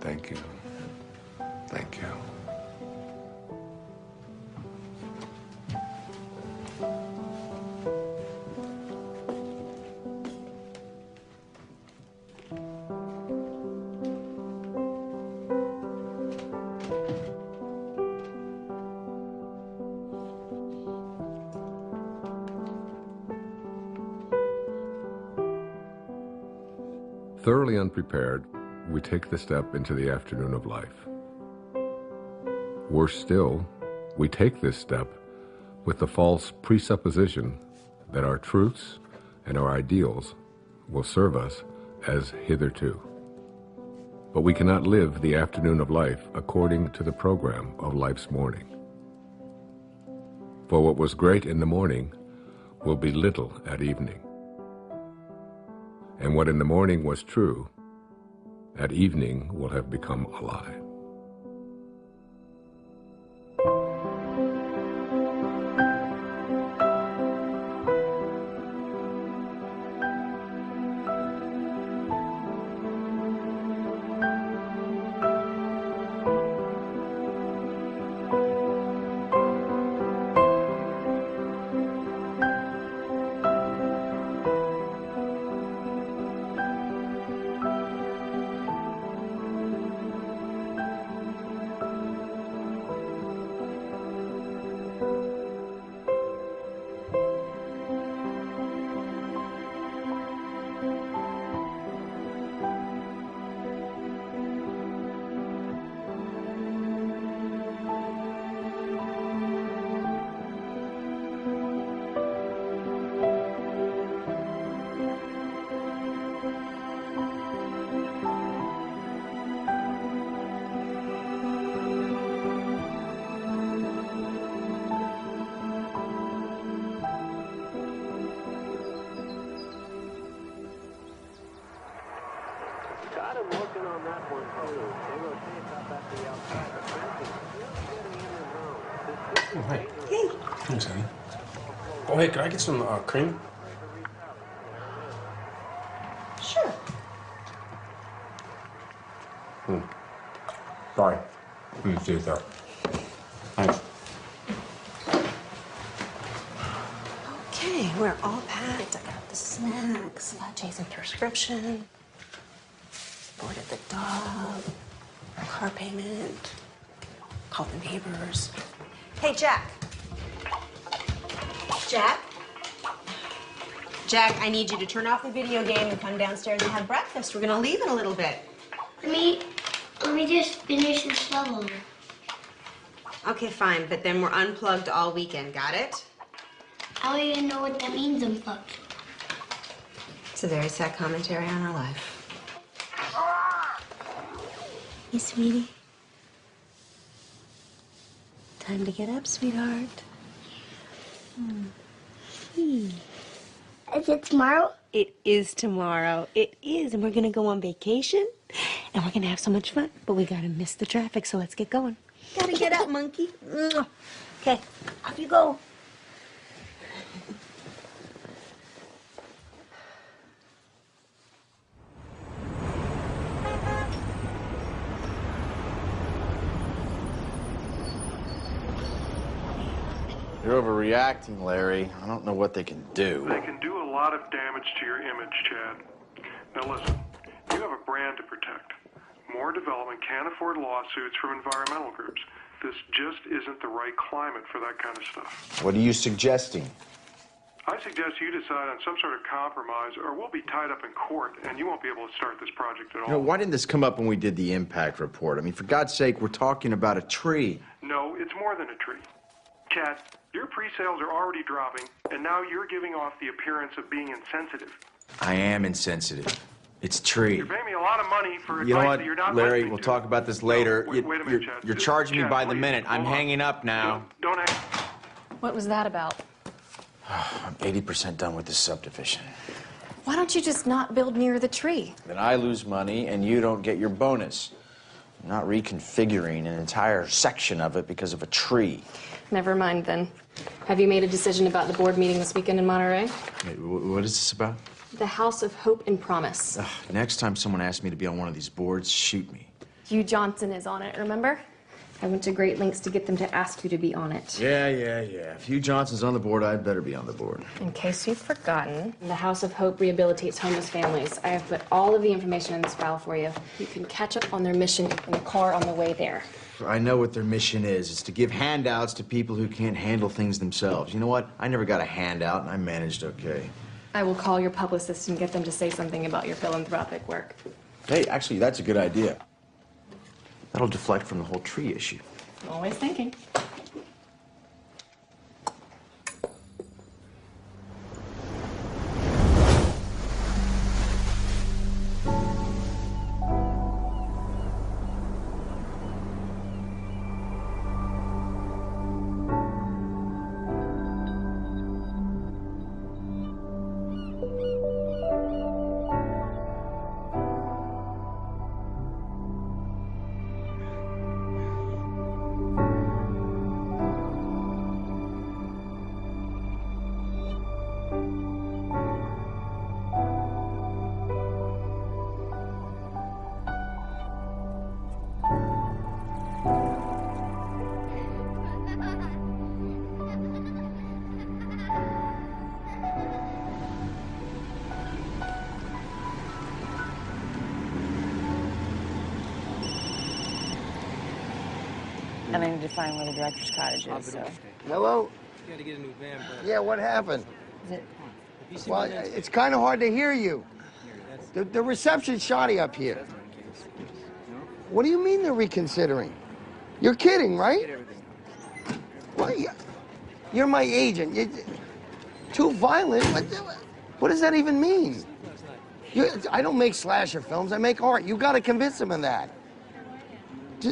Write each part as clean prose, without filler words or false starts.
Thank you. Thank you. Thoroughly unprepared, we take the step into the afternoon of life. Worse still, we take this step with the false presupposition that our truths and our ideals will serve us as hitherto. But we cannot live the afternoon of life according to the program of life's morning. For what was great in the morning will be little at evening. And what in the morning was true, at evening will have become a lie. Thanks, honey. Oh, hey, can I get some cream? Sure. Sorry. Let me see it there. Thanks. Okay, we're all packed. I got the snacks, Jason's prescription, boarded the dog, car payment, called the neighbors. Hey, Jack. Jack? Jack, I need you to turn off the video game and come downstairs and have breakfast. We're gonna leave in a little bit. Let me just finish this level. Okay, fine, but then we're unplugged all weekend, got it? I don't even know what that means, unplugged. It's a very sad commentary on our life. Hey, sweetie. Time to get up, sweetheart. Is it tomorrow? It is tomorrow. It is, and we're gonna go on vacation, and we're gonna have so much fun. But we gotta miss the traffic, so let's get going. Gotta get up, monkey. Okay, off you go. You're overreacting, Larry. I don't know what they can do. They can do a lot of damage to your image, Chad. Now listen, you have a brand to protect. More development can't afford lawsuits from environmental groups. This just isn't the right climate for that kind of stuff. What are you suggesting? I suggest you decide on some sort of compromise, or we'll be tied up in court, and you won't be able to start this project at all. You know, why didn't this come up when we did the impact report? I mean, for God's sake, we're talking about a tree. No, it's more than a tree. Chad, your pre-sales are already dropping, and now you're giving off the appearance of being insensitive. I am insensitive. It's tree. You're paying me a lot of money for advice You know what, that you're not Larry, listening we'll to. talk about this later. No, wait a minute, Chad. You're charging me Chad, by the please, minute. I'm hold on. hanging up now. Don't hang. What was that about? I'm 80% done with this subdivision. Why don't you just not build near the tree? Then I lose money and you don't get your bonus. I'm not reconfiguring an entire section of it because of a tree. Never mind then. Have you made a decision about the board meeting this weekend in Monterey? Wait, what is this about? The House of Hope and Promise. Next time someone asks me to be on one of these boards, shoot me. Hugh Johnson is on it, remember? I went to great lengths to get them to ask you to be on it. Yeah. If Hugh Johnson's on the board, I'd better be on the board. In case you've forgotten, the House of Hope rehabilitates homeless families. I have put all of the information in this file for you. You can catch up on their mission in the car on the way there. I know what their mission is. It's to give handouts to people who can't handle things themselves. You know what? I never got a handout, and I managed okay. I will call your publicist and get them to say something about your philanthropic work. Hey, actually, that's a good idea. That'll deflect from the whole tree issue. Always thinking. And I need to find where the director's cottage is, so. Hello? You gotta get a new van, but... Yeah, what happened? Is it? Well, it's kind of hard to hear you. The reception's shoddy up here. What do you mean they're reconsidering? You're kidding, right? Well, you're my agent. You're too violent? What does that even mean? I don't make slasher films. I make art. You got to convince them of that. Do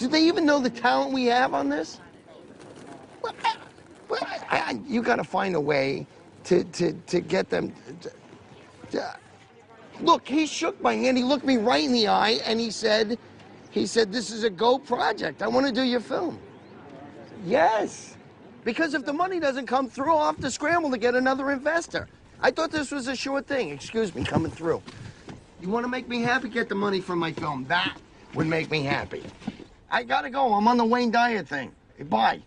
they even know the talent we have on this? You got to find a way to get them. Look, he shook my hand. He looked me right in the eye, and he said, "This is a go project. I want to do your film." Yes, because if the money doesn't come through, I'll have to scramble to get another investor. I thought this was a sure thing. Excuse me, coming through. You want to make me happy? Get the money from my film. That would make me happy. I gotta go. I'm on the Wayne Dyer thing. Bye.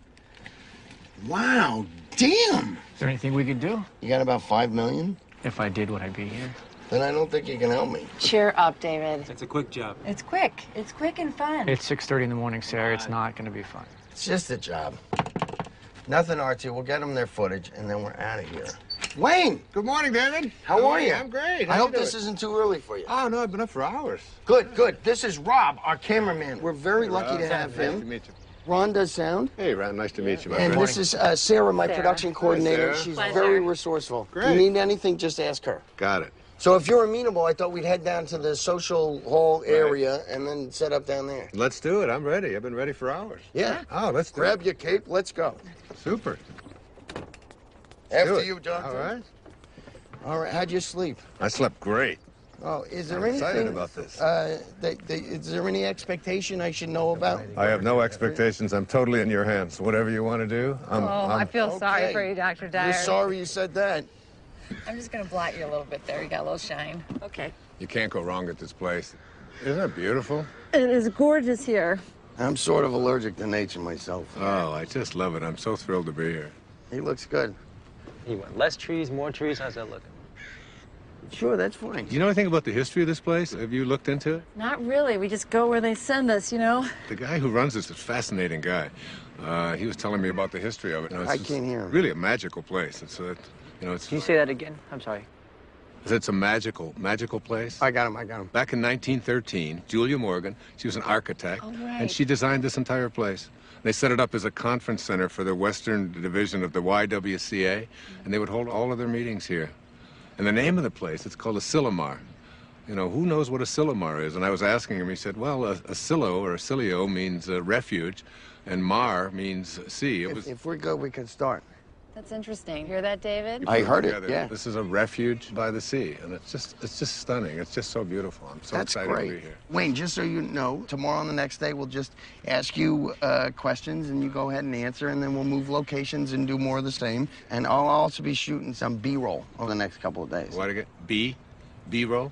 Wow, damn. Is there anything we could do? You got about $5 million? If I did, would I be here? Then I don't think you can help me. Cheer up, David. It's a quick job. It's quick. It's quick and fun. It's 6:30 in the morning, Sarah. It's not gonna be fun. It's just a job. Nothing, Archie. We'll get them their footage, and then we're out of here. Wayne! Good morning, David. How are you? I'm great. I hope this isn't too early for you. Oh, no, I've been up for hours. Good, good. This is Rob, our cameraman. We're very lucky to have him. Nice to meet you. Ron does sound. Hey, Ron, nice to meet you, my And friend. this is Sarah, my production coordinator. Sarah. She's Pleasure. very resourceful. Great. If you need anything, just ask her. Got it. So if you're amenable, I thought we'd head down to the social hall area and then set up down there. Let's do it. I'm ready. I've been ready for hours. Yeah. Oh, let's do Grab it. your cape. Let's go. Super. After it. you, Doctor. All right. All right. How'd you sleep? I slept great. Oh, is there I'm anything? excited about this. Is there any expectation I should know about? I have no expectations. I'm totally in your hands. Whatever you want to do, I feel sorry Okay. for you, Dr. You're Dyer. sorry you said that. I'm just gonna blot you a little bit there. You got a little shine. Okay. You can't go wrong at this place. Isn't it beautiful? It is gorgeous here. I'm sort of allergic to nature myself. Oh, I just love it. I'm so thrilled to be here. He looks good. You want less trees, more trees? How's that looking? Sure, that's fine. You know anything about the history of this place? Have you looked into it? Not really. We just go where they send us, you know? The guy who runs this is a fascinating guy. He was telling me about the history of it. Now, I can't hear him. Really a magical place. It's it's. Can you say that again? I'm sorry. It's a magical place. I got him. Back in 1913, Julia Morgan, she was an architect, Oh, right. and she designed this entire place. They set it up as a conference center for the Western Division of the YWCA, and they would hold all of their meetings here. And the name of the place, it's called a Silomar. You know, who knows what a Silomar is? And I was asking him, he said, well, a silo or a silio means refuge, and mar means sea. If we're good, we can start. That's interesting. Hear that, David? I heard it, together. yeah. This is a refuge by the sea, and it's just stunning. It's just so beautiful. I'm so That's excited great. to be here. Wayne, just so you know, tomorrow and the next day, we'll just ask you questions, and you go ahead and answer, and then we'll move locations and do more of the same. And I'll also be shooting some B-roll over the next couple of days. What to get? B-roll?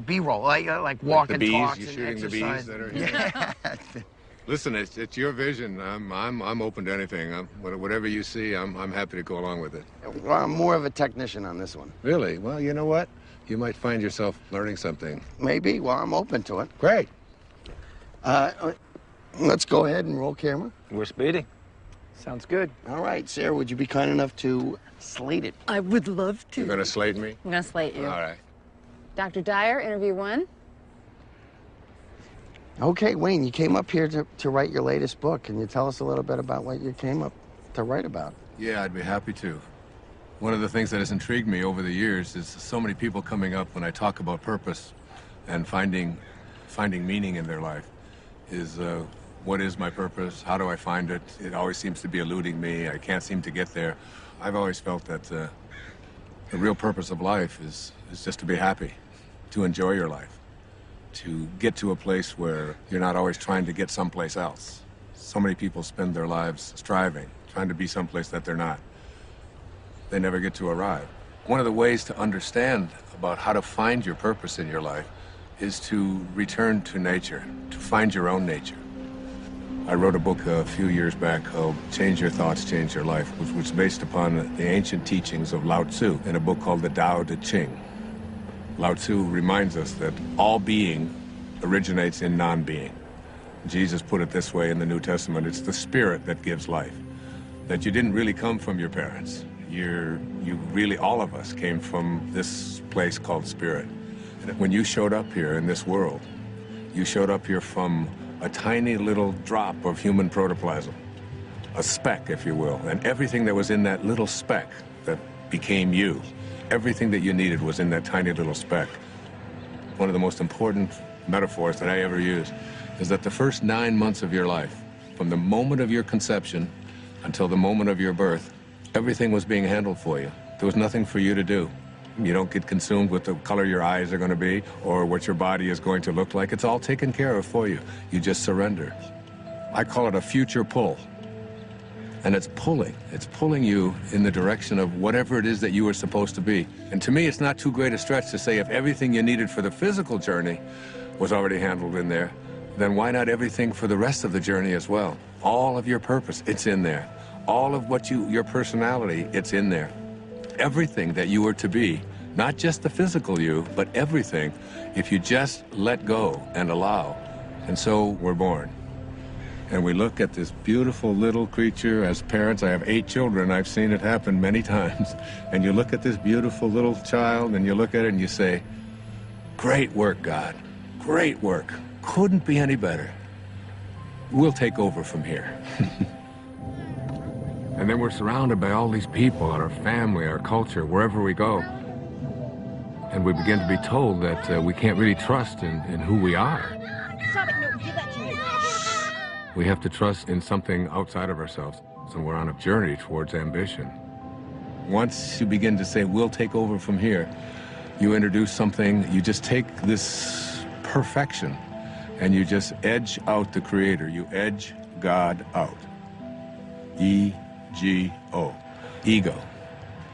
B-roll, like walk and talks You're and shooting the exercise. bees that are here. Yeah. Listen, it's your vision. I'm open to anything. Whatever you see, I'm happy to go along with it. Well, I'm more of a technician on this one. Really? Well, you know what? You might find yourself learning something. Maybe. Well, I'm open to it. Great. Let's go ahead and roll camera. We're speeding. Sounds good. All right, Sarah, would you be kind enough to slate it? I would love to. You're gonna slate me? I'm gonna slate you. All right. Dr. Dyer, interview 1. Okay, Wayne, you came up here to write your latest book. Can you tell us a little bit about what you came up to write about? Yeah, I'd be happy to. One of the things that has intrigued me over the years is so many people coming up when I talk about purpose and finding meaning in their life is what is my purpose? How do I find it? It always seems to be eluding me. I can't seem to get there. I've always felt that the real purpose of life is just to be happy, to enjoy your life, to get to a place where you're not always trying to get someplace else. So many people spend their lives striving, trying to be someplace that they're not. They never get to arrive. One of the ways to understand about how to find your purpose in your life is to return to nature, to find your own nature. I wrote a book a few years back called Change Your Thoughts, Change Your Life, which was based upon the ancient teachings of Lao Tzu in a book called the Tao Te Ching. Lao Tzu reminds us that all being originates in non-being. Jesus put it this way in the New Testament, it's the spirit that gives life. That you didn't really come from your parents. You really, all of us came from this place called spirit. And when you showed up here in this world, you showed up here from a tiny little drop of human protoplasm, a speck, if you will, and everything that was in that little speck that became you, everything that you needed was in that tiny little speck. One of the most important metaphors that I ever use is that the first 9 months of your life, from the moment of your conception until the moment of your birth, everything was being handled for you. There was nothing for you to do. You don't get consumed with the color your eyes are going to be or what your body is going to look like. It's all taken care of for you. You just surrender. I call it a future pull. And it's pulling you in the direction of whatever it is that you were supposed to be. And to me, it's not too great a stretch to say if everything you needed for the physical journey was already handled in there, then why not everything for the rest of the journey as well? All of your purpose, it's in there. All of what your personality, it's in there. Everything that you were to be, not just the physical you, but everything, if you just let go and allow. And so we're born. And we look at this beautiful little creature. As parents, I have 8 children. I've seen it happen many times. And you look at this beautiful little child and you look at it and you say, great work, God. Great work. Couldn't be any better. We'll take over from here. And then we're surrounded by all these people, our family, our culture, wherever we go. And we begin to be told that we can't really trust in who we are. Stop it, no, give that to me. We have to trust in something outside of ourselves. So we're on a journey towards ambition. Once you begin to say, we'll take over from here, you introduce something, you just take this perfection and you just edge out the Creator. You edge God out. E-G-O. Ego.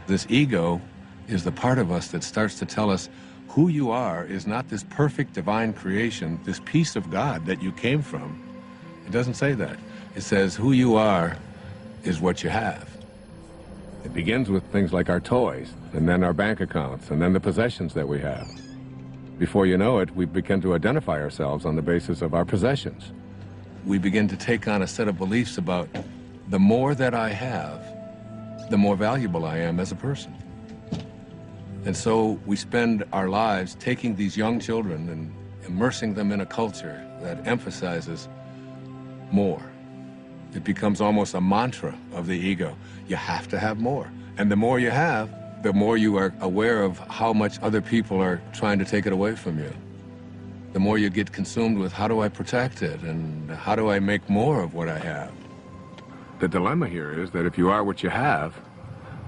This ego is the part of us that starts to tell us who you are is not this perfect divine creation, this piece of God that you came from. It doesn't say that. It says who you are is what you have. It begins with things like our toys, and then our bank accounts, and then the possessions that we have. Before you know it, we begin to identify ourselves on the basis of our possessions. We begin to take on a set of beliefs about the more that I have, the more valuable I am as a person. And so we spend our lives taking these young children and immersing them in a culture that emphasizes more. It becomes almost a mantra of the ego. You have to have more. And the more you have, the more you are aware of how much other people are trying to take it away from you. The more you get consumed with how do I protect it and how do I make more of what I have. The dilemma here is that if you are what you have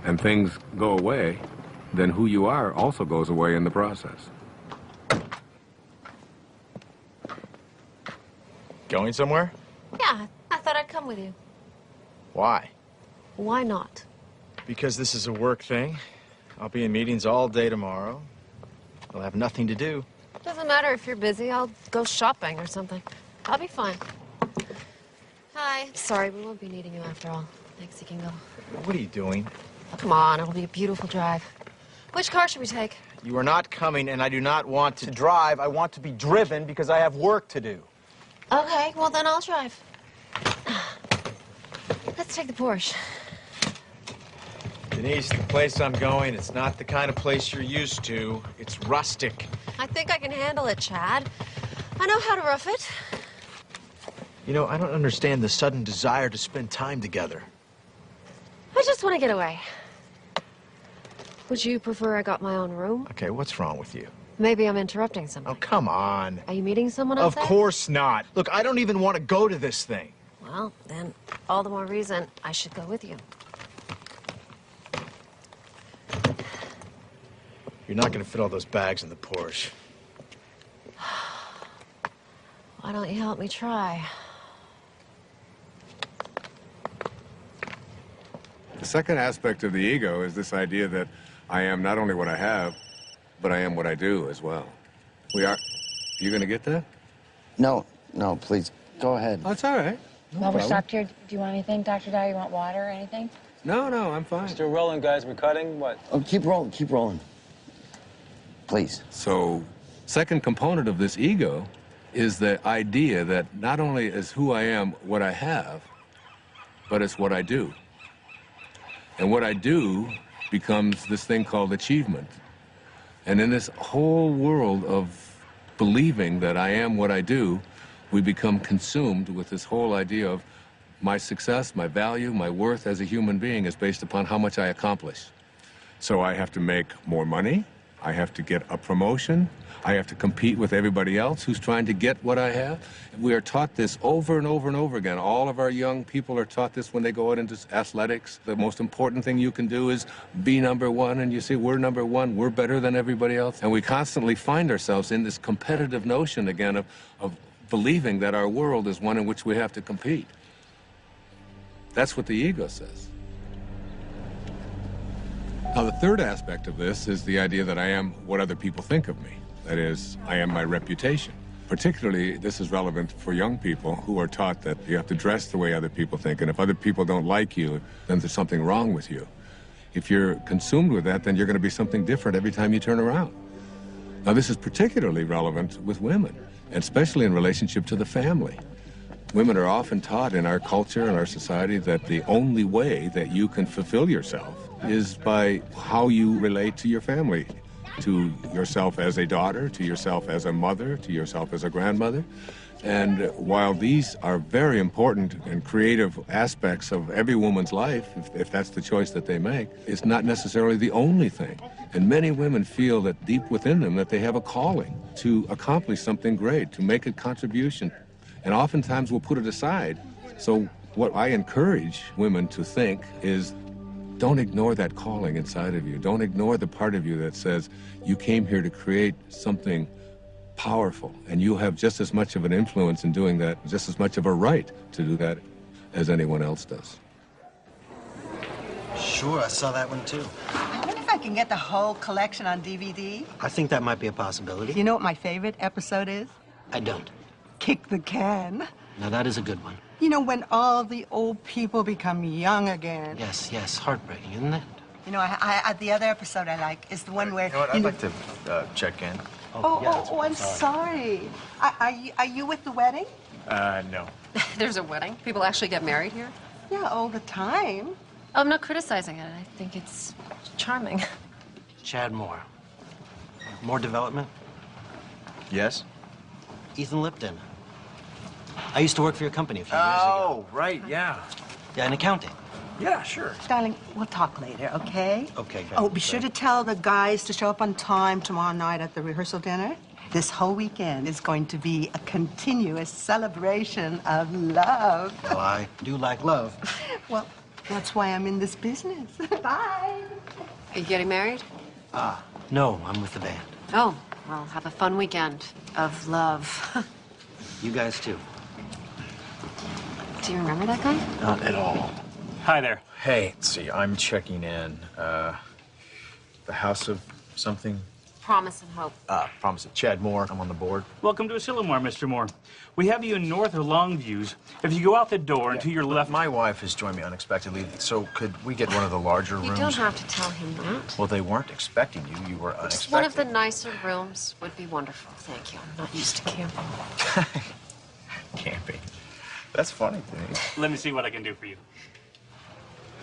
and things go away, then who you are also goes away in the process. Going somewhere? Yeah, I thought I'd come with you. Why? Why not? Because this is a work thing. I'll be in meetings all day tomorrow. I'll have nothing to do. Doesn't matter if you're busy. I'll go shopping or something. I'll be fine. Hi. Sorry, we won't be needing you after all. Thanks, you can go. What are you doing? Oh, come on, it'll be a beautiful drive. Which car should we take? You are not coming, and I do not want to drive. I want to be driven because I have work to do. Okay, well then I'll drive. Let's take the Porsche. Denise, the place I'm going, it's not the kind of place you're used to. It's rustic. I think I can handle it, Chad. I know how to rough it. You know, I don't understand the sudden desire to spend time together. I just want to get away. Would you prefer I got my own room? Okay, what's wrong with you? Maybe I'm interrupting something. Oh, come on. Are you meeting someone out Of there? course not. Look, I don't even want to go to this thing. Well, then all the more reason I should go with you. You're not going to fit all those bags in the Porsche. Why don't you help me try? The second aspect of the ego is this idea that I am not only what I have, but I am what I do as well. You going to get that? No, please, go ahead. That's all right. No While we're problem. stopped here, do you want anything, Dr. Dye? You want water or anything? No, I'm fine. Still rolling, guys. We're cutting. What? Oh, keep rolling. Please. So, second component of this ego is the idea that not only is who I am what I have, but it's what I do. And what I do becomes this thing called achievement. And in this whole world of believing that I am what I do, we become consumed with this whole idea of my success, my value, my worth as a human being is based upon how much I accomplish. So I have to make more money, I have to get a promotion, I have to compete with everybody else who's trying to get what I have. We are taught this over and over and over again. All of our young people are taught this when they go out into athletics. The most important thing you can do is be number one, and you say, we're number one, we're better than everybody else. And we constantly find ourselves in this competitive notion again of believing that our world is one in which we have to compete. That's what the ego says. Now, the third aspect of this is the idea that I am what other people think of me. That is, I am my reputation. Particularly, this is relevant for young people who are taught that you have to dress the way other people think, and if other people don't like you, then there's something wrong with you. If you're consumed with that, then you're going to be something different every time you turn around. Now, this is particularly relevant with women, and especially in relationship to the family. Women are often taught in our culture and our society that the only way that you can fulfill yourself is by how you relate to your family, to yourself as a daughter, to yourself as a mother, to yourself as a grandmother. And while these are very important and creative aspects of every woman's life, if that's the choice that they make, it's not necessarily the only thing. And many women feel that deep within them that they have a calling to accomplish something great, to make a contribution. And oftentimes we'll put it aside. So what I encourage women to think is, don't ignore that calling inside of you. Don't ignore the part of you that says you came here to create something powerful, and you have just as much of an influence in doing that, just as much of a right to do that as anyone else does. Sure, I saw that one too. I wonder if I can get the whole collection on DVD. I think that might be a possibility. You know what my favorite episode is? I don't. Kick the Can. Now that is a good one. You know, when all the old people become young again. Yes, heartbreaking, isn't it? You know, the other episode I like is the one where... You know what, I'd like to check in. I'm sorry. Are you with the wedding? No. There's a wedding? People actually get married here? Yeah, all the time. Oh, I'm not criticizing it. I think it's charming. Chad Moore. More development? Yes? Ethan Lipton. I used to work for your company a few years ago. Oh, right, yeah. Yeah, in accounting. Yeah, sure. Darling, we'll talk later, okay? Okay, great. Oh, be sure to tell the guys to show up on time tomorrow night at the rehearsal dinner. This whole weekend is going to be a continuous celebration of love. Well, I do like love. Well, that's why I'm in this business. Bye. Are you getting married? No, I'm with the band. Oh, well, have a fun weekend of love. You guys too. Do you remember that guy? Not at all. Hi there. Hey, let's see, I'm checking in. The house of something? Promise and Hope. Promise it. Chad Moore, I'm on the board. Welcome to Asilomar, Mr. Moore. We have you in North or Longviews. If you go out the door and to your left... My wife has joined me unexpectedly, so could we get one of the larger rooms? You don't have to tell him that. Well, they weren't expecting you. You were unexpected. Just one of the nicer rooms would be wonderful. Thank you. I'm not used to camping. Camping. That's funny to me. Let me see what I can do for you.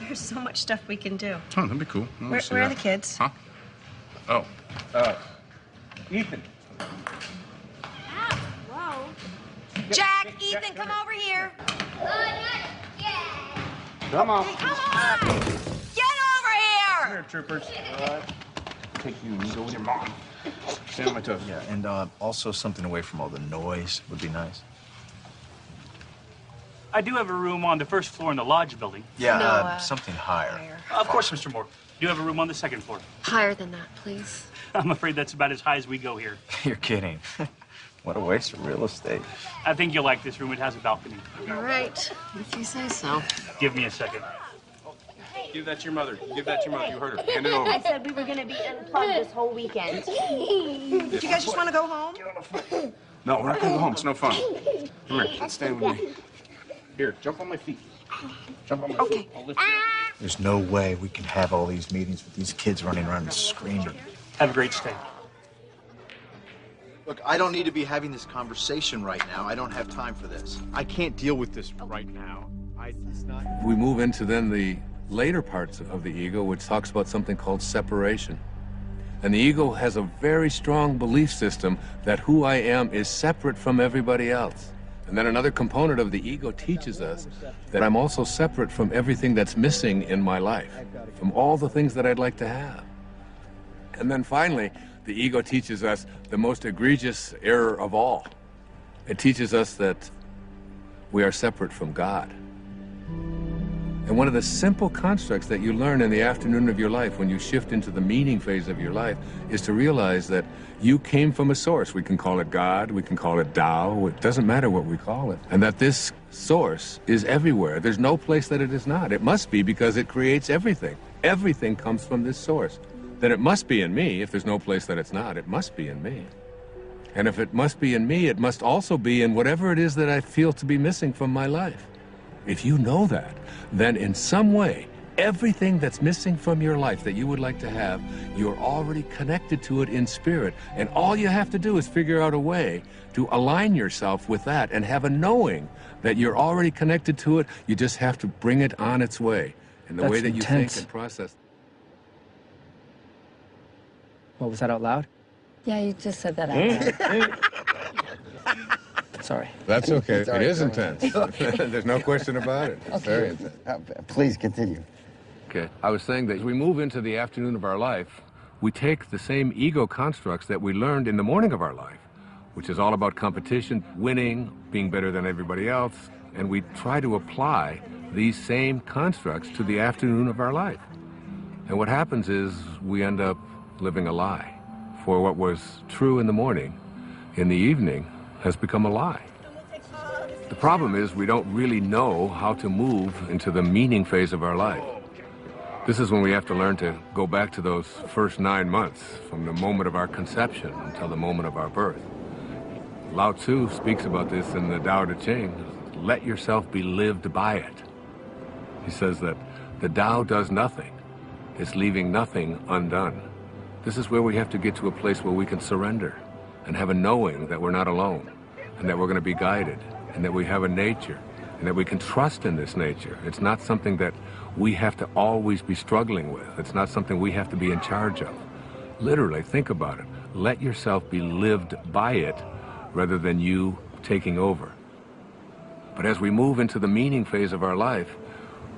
There's so much stuff we can do. Oh, that'd be cool. Where are the kids? Huh? Oh. Ethan. Whoa. Jack, Ethan, come over here. Come on. Come on! Get over here! Come here, troopers. Take you and you go with your mom. Stand on my toes. Yeah, and also something away from all the noise would be nice. I do have a room on the first floor in the lodge building. Yeah, something higher. Of course, Mr. Moore. You have a room on the second floor. Higher than that, please. I'm afraid that's about as high as we go here. You're kidding. What a waste of real estate. I think you'll like this room. It has a balcony. All right, if you say so. Give me a second. Give that to your mother. Give that to your mother. You heard her. Hand it over. I said we were going to be unplugged this whole weekend. Do you guys just want to go home? No, we're not going to go home. It's no fun. Come here. Let's stand with me. Here, jump on my feet. Jump on my feet. I'll lift you up. There's no way we can have all these meetings with these kids running around and screaming. Have a great stay. Look, I don't need to be having this conversation right now. I don't have time for this. I can't deal with this right now. We move into then the later parts of the ego, which talks about something called separation. And the ego has a very strong belief system that who I am is separate from everybody else. And then another component of the ego teaches us that I'm also separate from everything that's missing in my life, from all the things that I'd like to have. And then finally, the ego teaches us the most egregious error of all. It teaches us that we are separate from God. And one of the simple constructs that you learn in the afternoon of your life when you shift into the meaning phase of your life is to realize that you came from a source. We can call it God, we can call it Tao, it doesn't matter what we call it. And that this source is everywhere. There's no place that it is not. It must be because it creates everything. Everything comes from this source. Then it must be in me. If there's no place that it's not, it must be in me. And if it must be in me, it must also be in whatever it is that I feel to be missing from my life. If you know that, then in some way, everything that's missing from your life that you would like to have, you're already connected to it in spirit. And all you have to do is figure out a way to align yourself with that and have a knowing that you're already connected to it. You just have to bring it on its way. And the way that you think and process. What, was that out loud? Yeah, you just said that out loud. Sorry. That's okay. It's all right, It is go intense. ahead. There's no question about it. It's very intense. Please continue. Okay. I was saying that as we move into the afternoon of our life, we take the same ego constructs that we learned in the morning of our life, which is all about competition, winning, being better than everybody else, and we try to apply these same constructs to the afternoon of our life. And what happens is we end up living a lie. For what was true in the morning, in the evening, has become a lie. The problem is we don't really know how to move into the meaning phase of our life. This is when we have to learn to go back to those first 9 months, from the moment of our conception until the moment of our birth. Lao Tzu speaks about this in the Tao Te Ching. Let yourself be lived by it. He says that the Tao does nothing. It's leaving nothing undone. This is where we have to get to a place where we can surrender and have a knowing that we're not alone, and that we're going to be guided, and that we have a nature, and that we can trust in this nature. It's not something that we have to always be struggling with. It's not something we have to be in charge of. Literally, think about it. Let yourself be lived by it rather than you taking over. But as we move into the meaning phase of our life,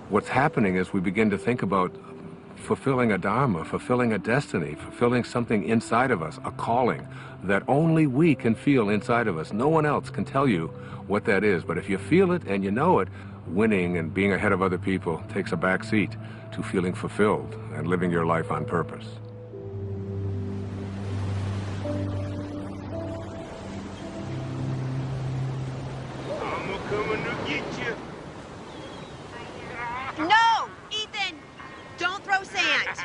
what's happening is we begin to think about fulfilling a dharma, fulfilling a destiny, fulfilling something inside of us, a calling that only we can feel inside of us. No one else can tell you what that is. But if you feel it and you know it, winning and being ahead of other people takes a back seat to feeling fulfilled and living your life on purpose. I'm coming to get you. No! Ethan! Don't throw sand!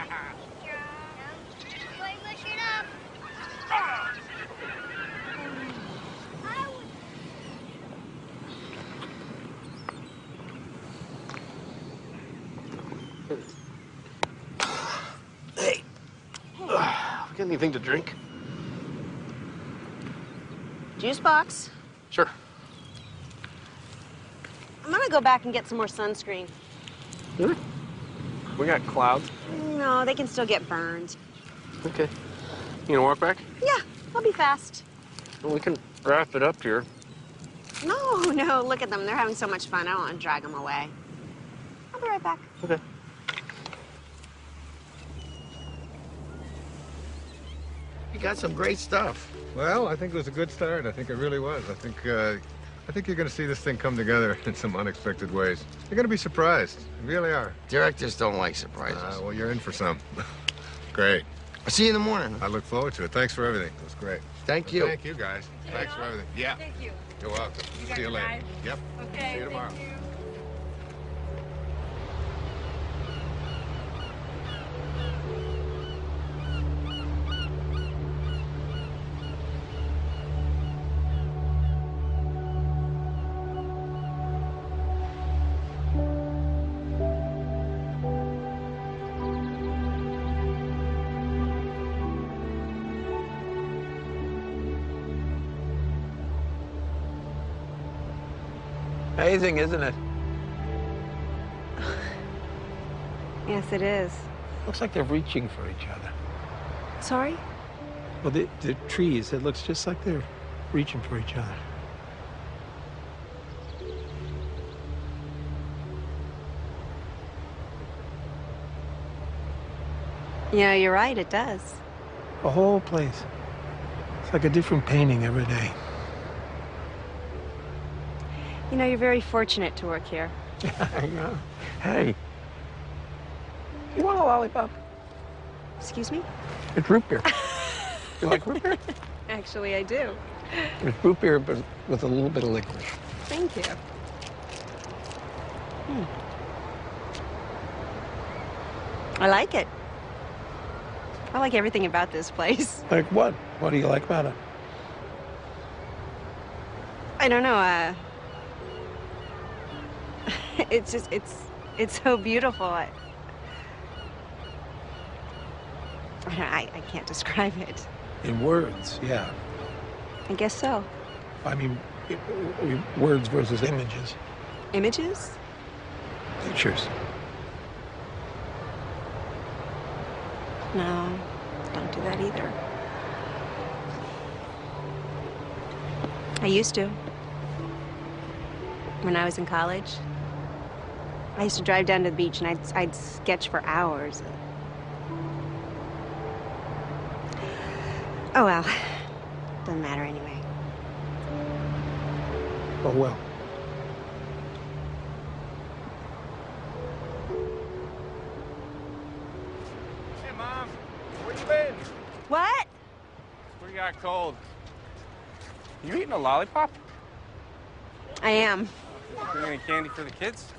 anything to drink? Juice box? Sure. I'm gonna go back and get some more sunscreen. Really? We got clouds. No, they can still get burned. Okay. You gonna walk back? Yeah, I'll be fast. Well, we can wrap it up here. No, look at them. They're having so much fun. I don't want to drag them away. I'll be right back. Okay. You got some great stuff. Well, I think it was a good start. I think it really was. I think you're going to see this thing come together in some unexpected ways. You're going to be surprised. You really are. Directors don't like surprises. Well, you're in for some. Great. I'll see you in the morning. I look forward to it. Thanks for everything. It was great. Thank you. Thank you, guys. Thanks for everything. Yeah. Thank you. You're welcome. You See you later. guys? Yep. Okay. See you tomorrow. Thank you. Amazing, isn't it? Yes, it is. Looks like they're reaching for each other. Sorry? Well, the trees, it looks just like they're reaching for each other. Yeah, you're right, it does. The whole place. It's like a different painting every day. You know, you're very fortunate to work here. I know. Hey, you want a lollipop? Excuse me? It's root beer. You like root beer? Actually, I do. It's root beer, but with a little bit of licorice. Thank you. I like it. I like everything about this place. Like what? What do you like about it? I don't know, it's just, it's so beautiful. I can't describe it. In words, yeah. I guess so. I mean, words versus images. Images? Pictures. No, don't do that either. I used to. When I was in college, I used to drive down to the beach and I'd sketch for hours. Oh well, doesn't matter anyway. Oh well. Hey, Mom, where you been? What? We got cold. You eating a lollipop? I am. Bring any candy for the kids?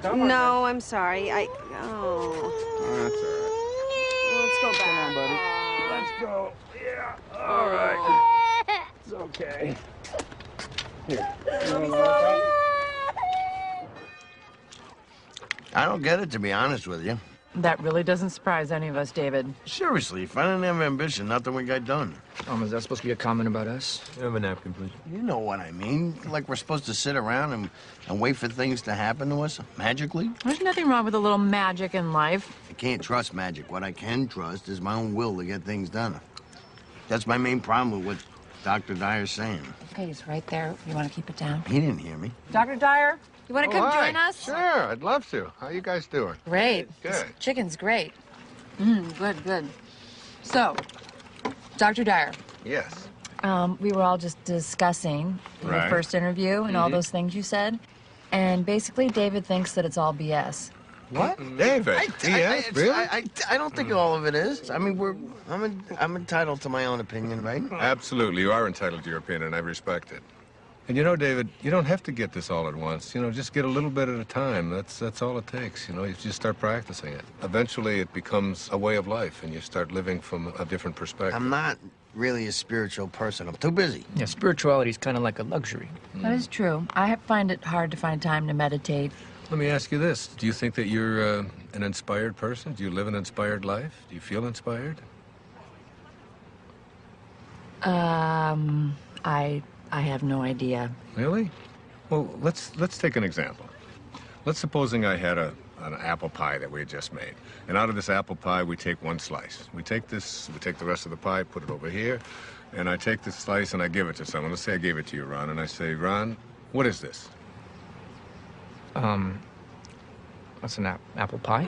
No, I'm sorry. Oh. That's all right. Let's go back. Come on, buddy. Let's go. Yeah. All right. It's okay. Here. I don't get it, to be honest with you. That really doesn't surprise any of us, David. Seriously, if I didn't have ambition, nothing would get done. Is that supposed to be a comment about us? You have a napkin, please. You know what I mean. Like we're supposed to sit around and wait for things to happen to us magically. There's nothing wrong with a little magic in life. I can't trust magic. What I can trust is my own will to get things done. That's my main problem with what Dr. Dyer's saying. Okay, it's right there. You want to keep it down? He didn't hear me. Dr. Dyer, you want to come hi. join us? Sure, I'd love to. How you guys doing? Great. Good. This chicken's great. Good. So, Dr. Dyer. Yes. We were all just discussing your Right. first interview and all those things you said. And basically, David thinks that it's all BS. What? David. Yes, really? I don't think all of it is. I mean, I'm entitled to my own opinion, right? Absolutely. You are entitled to your opinion, and I respect it. And you know, David, you don't have to get this all at once. You know, just get a little bit at a time. That's all it takes. You know, you just start practicing it. Eventually, it becomes a way of life, and you start living from a different perspective. I'm not really a spiritual person. I'm too busy. Yeah, spirituality is kind of like a luxury. That is true. I find it hard to find time to meditate. Let me ask you this. Do you think that you're an inspired person? Do you live an inspired life? Do you feel inspired? I have no idea. Really? Well, let's take an example. Let's supposing I had an apple pie that we had just made. And out of this apple pie, we take one slice. We take the rest of the pie, put it over here, and I take this slice and I give it to someone. Let's say I gave it to you, Ron, and I say, Ron, what is this? That's an apple pie.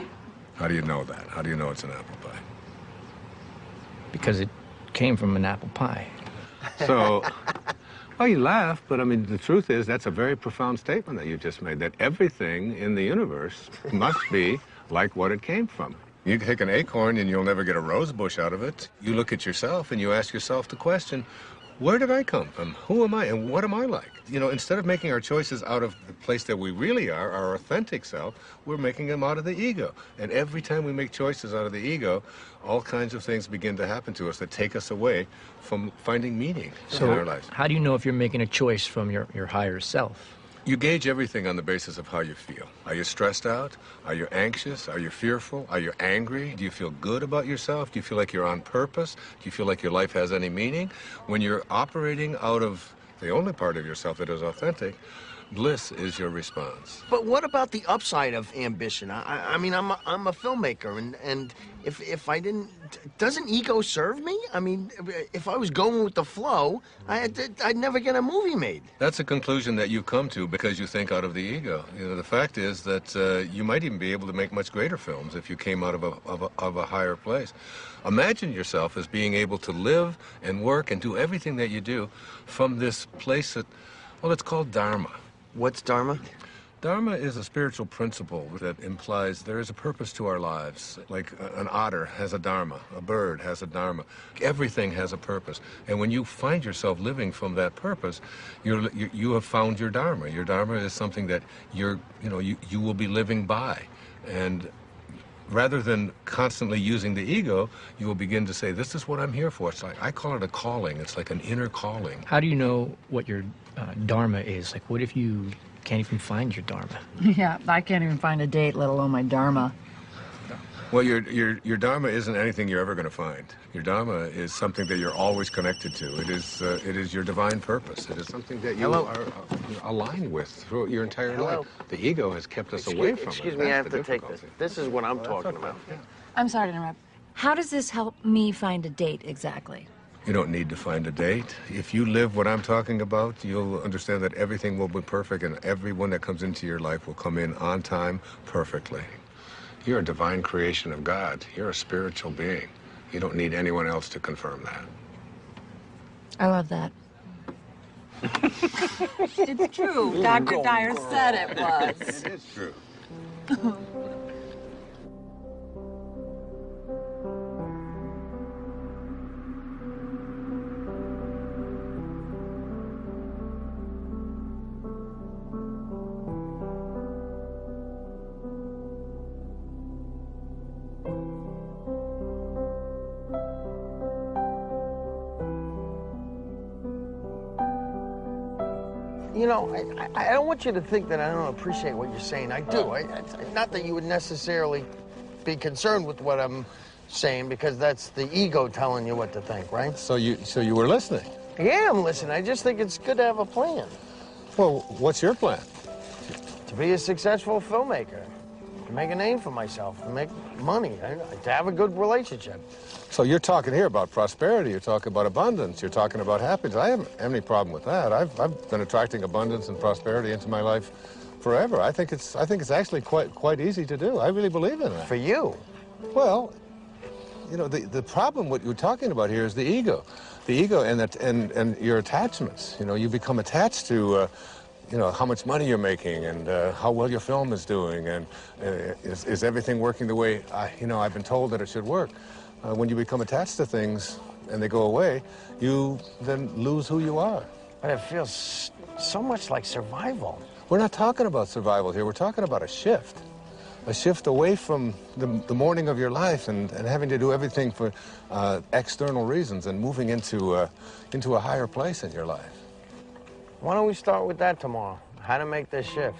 How do you know that? How do you know it's an apple pie? Because it came from an apple pie. So, well, you laugh, but I mean, the truth is that's a very profound statement that you just made, that everything in the universe must be like what it came from. You take an acorn and you'll never get a rose bush out of it. You look at yourself and you ask yourself the question, where did I come from? Who am I and what am I like? You know, instead of making our choices out of the place that we really are, our authentic self, we're making them out of the ego. And every time we make choices out of the ego, all kinds of things begin to happen to us that take us away from finding meaning in our lives. How do you know if you're making a choice from your higher self? You gauge everything on the basis of how you feel. Are you stressed out? Are you anxious? Are you fearful? Are you angry? Do you feel good about yourself? Do you feel like you're on purpose? Do you feel like your life has any meaning? When you're operating out of the only part of yourself that is authentic, bliss is your response. But what about the upside of ambition? I mean, I'm a filmmaker, and if I didn't, doesn't ego serve me? I mean, if I was going with the flow, I'd never get a movie made. That's a conclusion that you come to because you think out of the ego. You know, the fact is that you might even be able to make much greater films if you came out of a higher place. Imagine yourself as being able to live and work and do everything that you do from this place that, well, it's called Dharma. What's Dharma? Dharma is a spiritual principle that implies there is a purpose to our lives. Like an otter has a dharma, a bird has a dharma. Everything has a purpose. And when you find yourself living from that purpose, you have found your dharma. Your dharma is something that you will be living by. And rather than constantly using the ego, you will begin to say, this is what I'm here for. It's like, I call it a calling. It's like an inner calling. How do you know what your dharma is? Like, what if you can't even find your dharma? Yeah, I can't even find a date, let alone my dharma. Well, your dharma isn't anything you're ever going to find. Your dharma is something that you're always connected to. It is your divine purpose. It is something that you are aligned with throughout your entire life. The ego has kept us away from it. Excuse me, I have to take this. This is what I'm talking about. I'm sorry to interrupt. How does this help me find a date exactly? You don't need to find a date. If you live what I'm talking about, you'll understand that everything will be perfect and everyone that comes into your life will come in on time perfectly. You're a divine creation of God. You're a spiritual being. You don't need anyone else to confirm that. I love that. It's true. Dr. Dyer said it was. It is true. You know, I don't want you to think that I don't appreciate what you're saying. I do. Not that you would necessarily be concerned with what I'm saying, because that's the ego telling you what to think, right? So you were listening? Yeah, I'm listening. I just think it's good to have a plan. Well, what's your plan? To be a successful filmmaker, to make a name for myself, to make money, to have a good relationship. So you're talking here about prosperity, you're talking about abundance, you're talking about happiness. I haven't have any problem with that. I've been attracting abundance and prosperity into my life forever. I think it's actually quite easy to do. I really believe in that. For you? Well, you know, the problem what you're talking about here is the ego. The ego and your attachments. You know, you become attached to you know, how much money you're making and how well your film is doing and is everything working the way I've been told that it should work. When you become attached to things and they go away, you then lose who you are. But it feels so much like survival. We're not talking about survival here. We're talking about a shift away from the morning of your life and having to do everything for external reasons and moving into a higher place in your life. Why don't we start with that tomorrow? How to make this shift?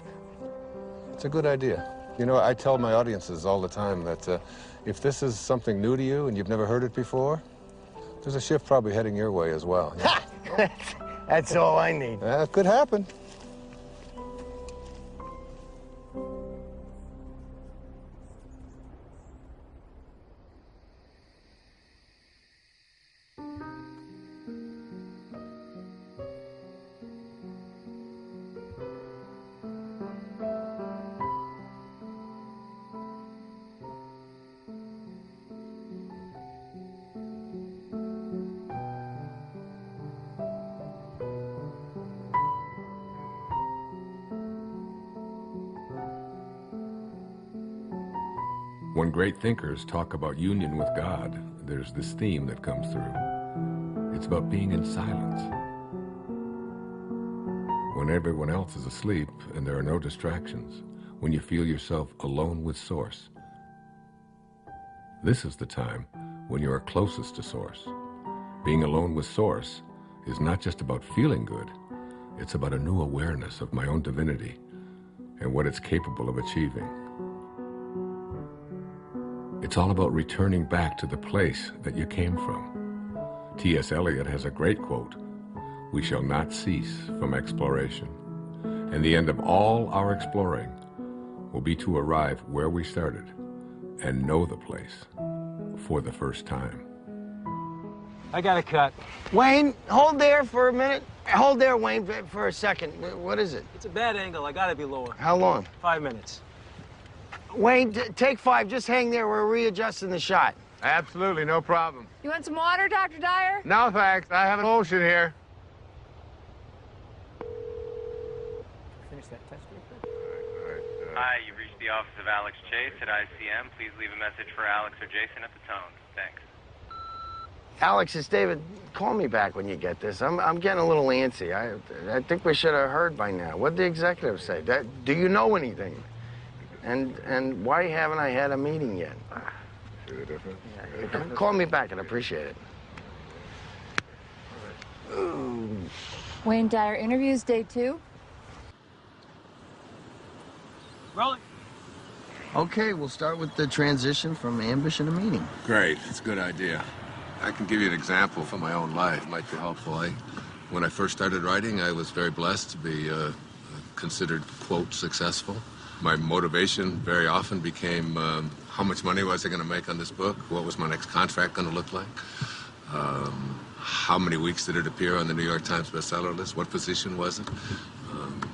It's a good idea. You know, I tell my audiences all the time that if this is something new to you and you've never heard it before, There's a shift probably heading your way as well. Yeah. That's all I need. It could happen. When great thinkers talk about union with God, there's this theme that comes through. It's about being in silence. When everyone else is asleep and there are no distractions, when you feel yourself alone with Source, this is the time when you are closest to Source. Being alone with Source is not just about feeling good, it's about a new awareness of my own divinity and what it's capable of achieving. It's all about returning back to the place that you came from. T.S. Eliot has a great quote, "We shall not cease from exploration, and the end of all our exploring will be to arrive where we started and know the place for the first time." I got a cut. Wayne, hold there for a minute. Hold there, Wayne, for a second. What is it? It's a bad angle. I gotta be lower. How long? 5 minutes. Wayne, take 5. Just hang there. We're readjusting the shot. Absolutely, no problem. You want some water, Dr. Dyer? No, thanks. I have an ocean here. Finish that test real quick. Hi, you've reached the office of Alex Chase at ICM. Please leave a message for Alex or Jason at the tone. Thanks. Alex, it's David. Call me back when you get this. I'm getting a little antsy. I think we should have heard by now. What did the executive say? Do you know anything? And why haven't I had a meeting yet? See the difference? Yeah, call me back. I'd appreciate it. Wayne Dyer interviews day 2. Rolling. Okay, we'll start with the transition from ambition to meaning. Great, it's a good idea. I can give you an example from my own life. It might be helpful. When I first started writing, I was very blessed to be considered, quote, successful. My motivation very often became how much money was I going to make on this book? What was my next contract going to look like? How many weeks did it appear on the New York Times bestseller list? What position was it?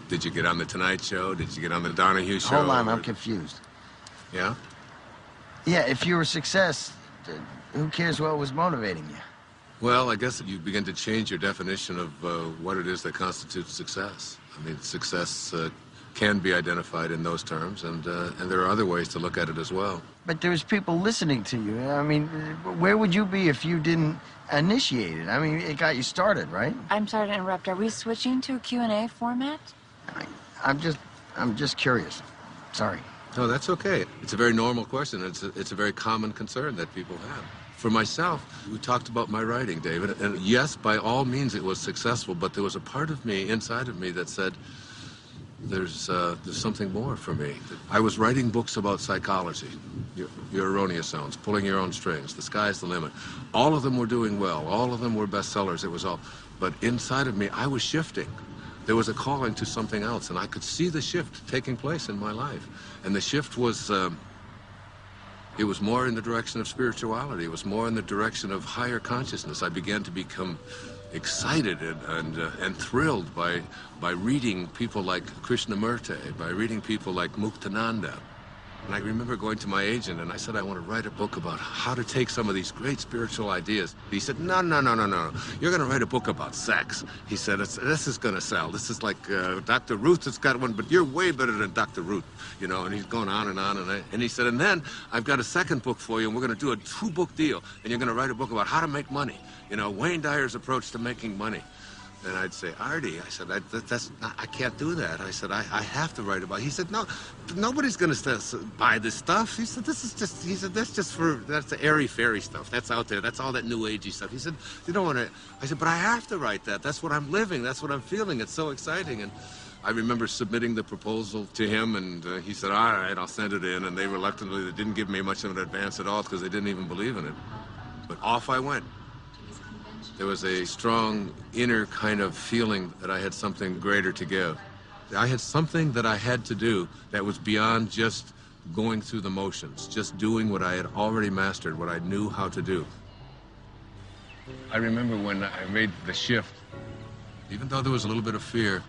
Did you get on the Tonight Show? Did you get on the Donahue Show? Hold on, I'm confused. Yeah? Yeah, if you were a success, who cares what was motivating you? Well, I guess you begin to change your definition of what it is that constitutes success. I mean, success can be identified in those terms, and there are other ways to look at it as well. But there's people listening to you. I mean, where would you be if you didn't initiate it? I mean, it got you started, right? I'm sorry to interrupt. Are we switching to a Q&A format? I'm just curious. Sorry. No, that's okay. It's a very normal question. It's a very common concern that people have. For myself, we talked about my writing, David, and yes, by all means it was successful, but there was a part of me, inside of me, that said, there's something more for me. I was writing books about psychology, your erroneous zones, pulling your own strings, the sky's the limit. All of them were doing well. All of them were bestsellers. It was all, but inside of me, I was shifting. There was a calling to something else, and I could see the shift taking place in my life. And the shift was, it was more in the direction of spirituality. It was more in the direction of higher consciousness. I began to become excited and thrilled by reading people like Krishnamurti, by reading people like Muktananda. And I remember going to my agent and I said, I want to write a book about how to take some of these great spiritual ideas. He said, no. You're going to write a book about sex. He said, this is going to sell. This is like Dr. Ruth has got one, but you're way better than Dr. Ruth, you know, and he's going on and on. And he said, and then I've got a second book for you, and we're going to do a 2-book deal, and you're going to write a book about how to make money. You know, Wayne Dyer's approach to making money. And I'd say, Artie, I said, I can't do that. I said, I have to write about it. He said, no, nobody's going to buy this stuff. He said, that's the airy-fairy stuff. That's out there. That's all that new agey stuff. He said, you don't want to. I said, but I have to write that. That's what I'm living. That's what I'm feeling. It's so exciting. And I remember submitting the proposal to him, and he said, all right, I'll send it in. And they reluctantly, they didn't give me much of an advance at all because they didn't even believe in it. But off I went. There was a strong inner kind of feeling that I had something greater to give. I had something that I had to do that was beyond just going through the motions, just doing what I had already mastered, what I knew how to do. I remember when I made the shift, even though there was a little bit of fear,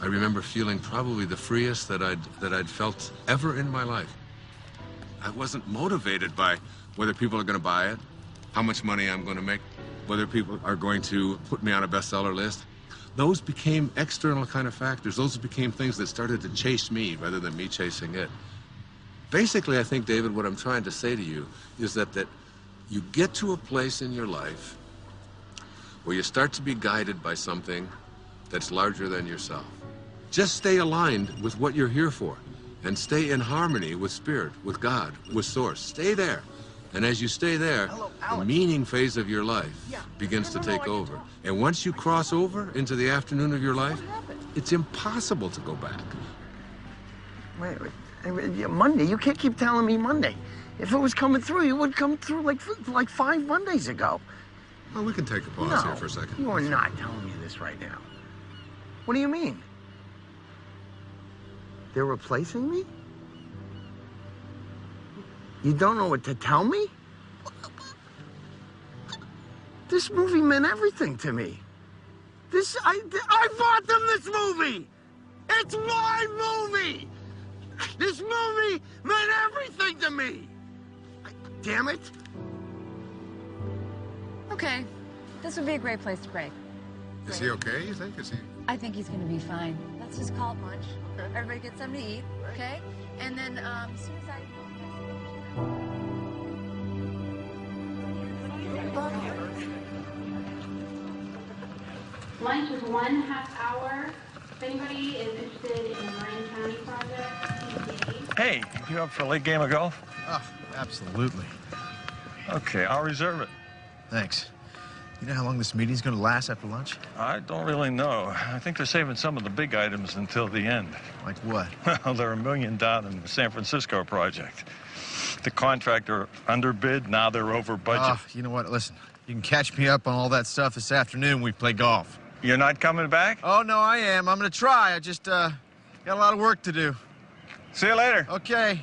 I remember feeling probably the freest that I'd felt ever in my life. I wasn't motivated by whether people are going to buy it, how much money I'm going to make, whether people are going to put me on a bestseller list. Those became external kind of factors. Those became things that started to chase me rather than me chasing it. Basically, I think, David, what I'm trying to say to you is that you get to a place in your life where you start to be guided by something that's larger than yourself. Just stay aligned with what you're here for and stay in harmony with Spirit, with God, with Source. Stay there. And as you stay there, the meaning phase of your life begins to take over. And once you cross over into the afternoon of your life, it's impossible to go back. Wait. Monday? You can't keep telling me Monday. If it was coming through, it would come through like 5 Mondays ago. Well, we can take a pause here for a second. You are not telling me this right now. What do you mean? They're replacing me? You don't know what to tell me? This movie meant everything to me. I bought them this movie! It's my movie! This movie meant everything to me! Damn it! Okay, this would be a great place to break. Is he okay, you think? I think he's gonna be fine. Let's just call it lunch. Everybody get something to eat, okay? And then, as soon as Lunch is 1/2 hour. If anybody is interested in the Marin County project, Hey, you up for a late game of golf? Oh, absolutely. Okay, I'll reserve it. Thanks. You know how long this meeting's gonna last after lunch? I don't really know. I think they're saving some of the big items until the end. Like what? Well, they're $1 million down in the San Francisco project. The contractor underbid, now they're over budget. You know what? Listen, you can catch me up on all that stuff this afternoon when we play golf. You're not coming back? Oh, no, I am. I'm gonna try. I just, got a lot of work to do. See you later. Okay.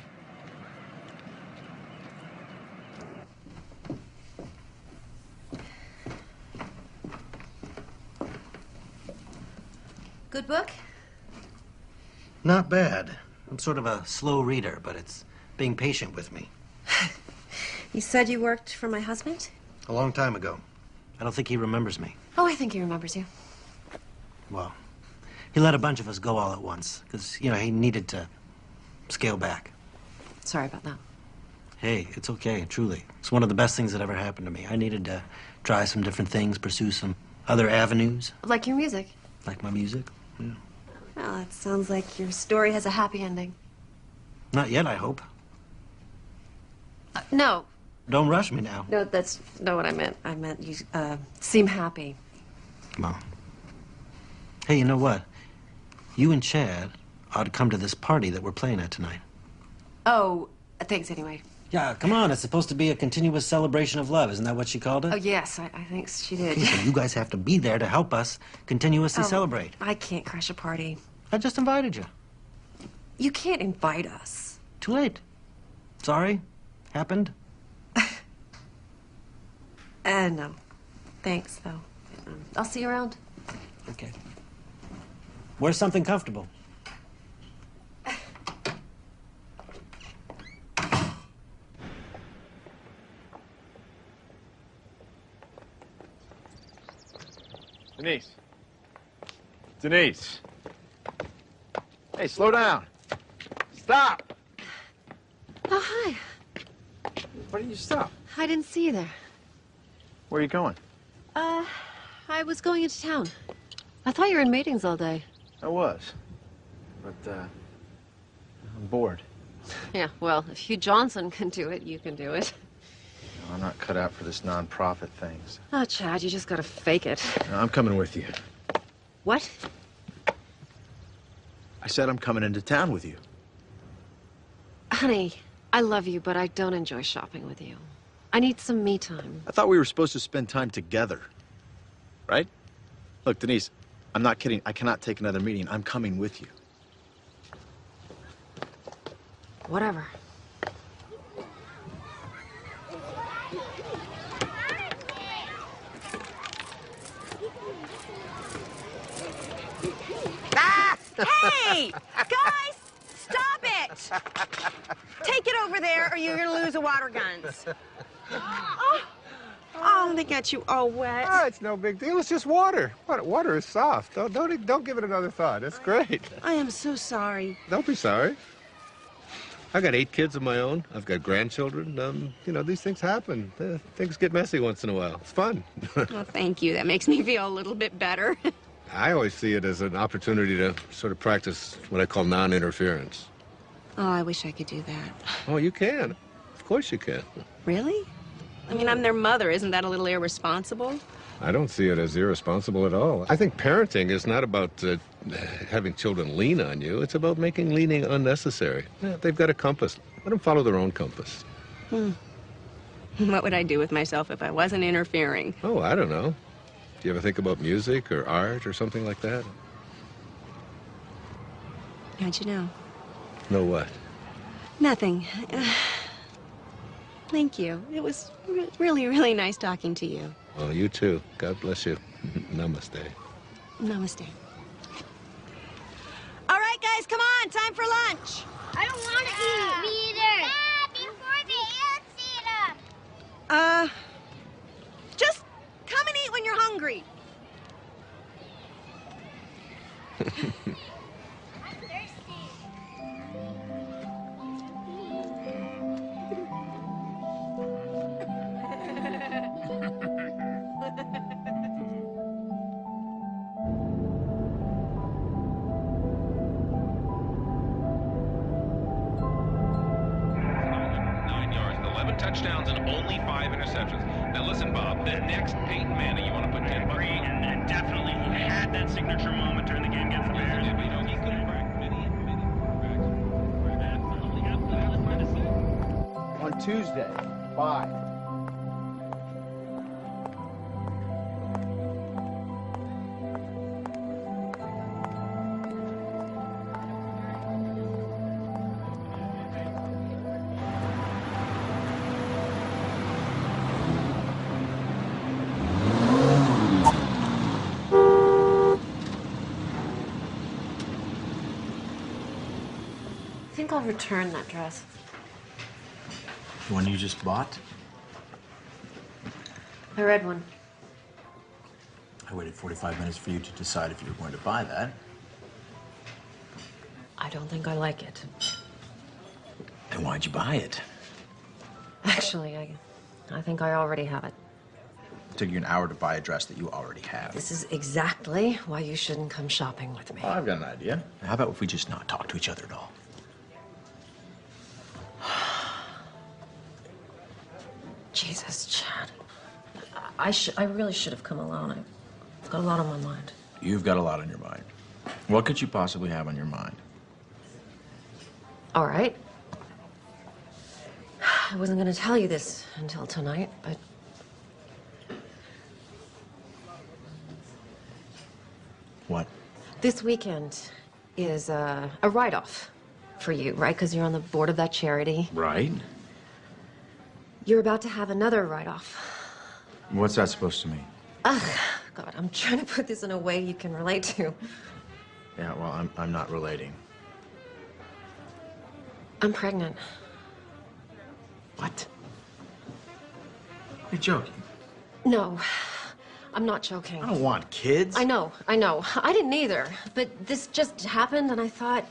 Good book? Not bad. I'm sort of a slow reader, but it's being patient with me. You said you worked for my husband? A long time ago. I don't think he remembers me. Oh, I think he remembers you. Well, he let a bunch of us go all at once, because, you know, he needed to scale back. Sorry about that. Hey, it's okay, truly. It's one of the best things that ever happened to me. I needed to try some different things, pursue some other avenues. Like your music. Like my music? Yeah. Well, it sounds like your story has a happy ending. Not yet, I hope. No. Don't rush me now. No, that's not what I meant. I meant you seem happy. Well. Hey, you know what? You and Chad ought to come to this party that we're playing at tonight. Oh, thanks anyway. Yeah, come on. It's supposed to be a continuous celebration of love. Isn't that what she called it? Oh, yes, I think she did. Okay, so you guys have to be there to help us continuously celebrate. I can't crash a party. I just invited you. You can't invite us. Too late. Sorry. Happened. No. Thanks, though. I'll see you around. Okay. Wear something comfortable. Denise. Denise. Hey, slow down. Stop! Oh, hi. Why didn't you stop? I didn't see you there. Where are you going? I was going into town. I thought you were in meetings all day. I was. But, I'm bored. Yeah, well, if Hugh Johnson can do it, you can do it. No, I'm not cut out for this non-profit thing. So. Oh, Chad, you just gotta fake it. No, I'm coming with you. What? I said I'm coming into town with you. Honey, I love you, but I don't enjoy shopping with you. I need some me time. I thought we were supposed to spend time together. right? Look, Denise, I'm not kidding. I cannot take another meeting. I'm coming with you. Whatever. Hey! Guys! Stop it! Take it over there or you're gonna lose the water guns. Oh, they got you all wet. Oh, it's no big deal. It's just water. Water is soft. Don't give it another thought. It's great. I am so sorry. Don't be sorry. I got 8 kids of my own. I've got grandchildren. You know, these things happen. Things get messy once in a while. It's fun. Well, thank you. That makes me feel a little bit better. I always see it as an opportunity to sort of practice what I call non-interference. Oh, I wish I could do that. Oh, you can. Of course you can. Really? I mean, I'm their mother. Isn't that a little irresponsible? I don't see it as irresponsible at all. I think parenting is not about having children lean on you. It's about making leaning unnecessary. Yeah, they've got a compass. Let them follow their own compass. What would I do with myself if I wasn't interfering? Oh, I don't know. Do you ever think about music or art or something like that? How'd you know? Know what? Nothing. Thank you. It was really, really nice talking to you. Well, you too. God bless you. Namaste. Namaste. All right, guys, come on. Time for lunch. I don't want to eat. Me either. Before the ants eat us. Just come and eat when you're hungry. Touchdowns and only 5 interceptions. Now listen, Bob, the next Peyton Manning, you want to put 10 bucks on. And definitely he had that signature moment during the game against the Bears. Yeah, but you know, he could have cracked many On Tuesday, 5. I think I'll return that dress. The one you just bought? The red one. I waited 45 minutes for you to decide if you were going to buy that. I don't think I like it. Then why'd you buy it? Actually, I think I already have it. It took you an hour to buy a dress that you already have. This is exactly why you shouldn't come shopping with me. Oh, I've got an idea. How about if we just not talk to each other at all? Jesus, Chad. I really should have come alone. I've got a lot on my mind. You've got a lot on your mind. What could you possibly have on your mind? All right. I wasn't going to tell you this until tonight, but... What? This weekend is a write-off for you, right? Because you're on the board of that charity. Right. You're about to have another write-off. What's that supposed to mean? Ugh, God, I'm trying to put this in a way you can relate to. Yeah, well, I'm not relating. I'm pregnant. What? You're joking. No, I'm not joking. I don't want kids. I know. I didn't either. But this just happened, and I thought,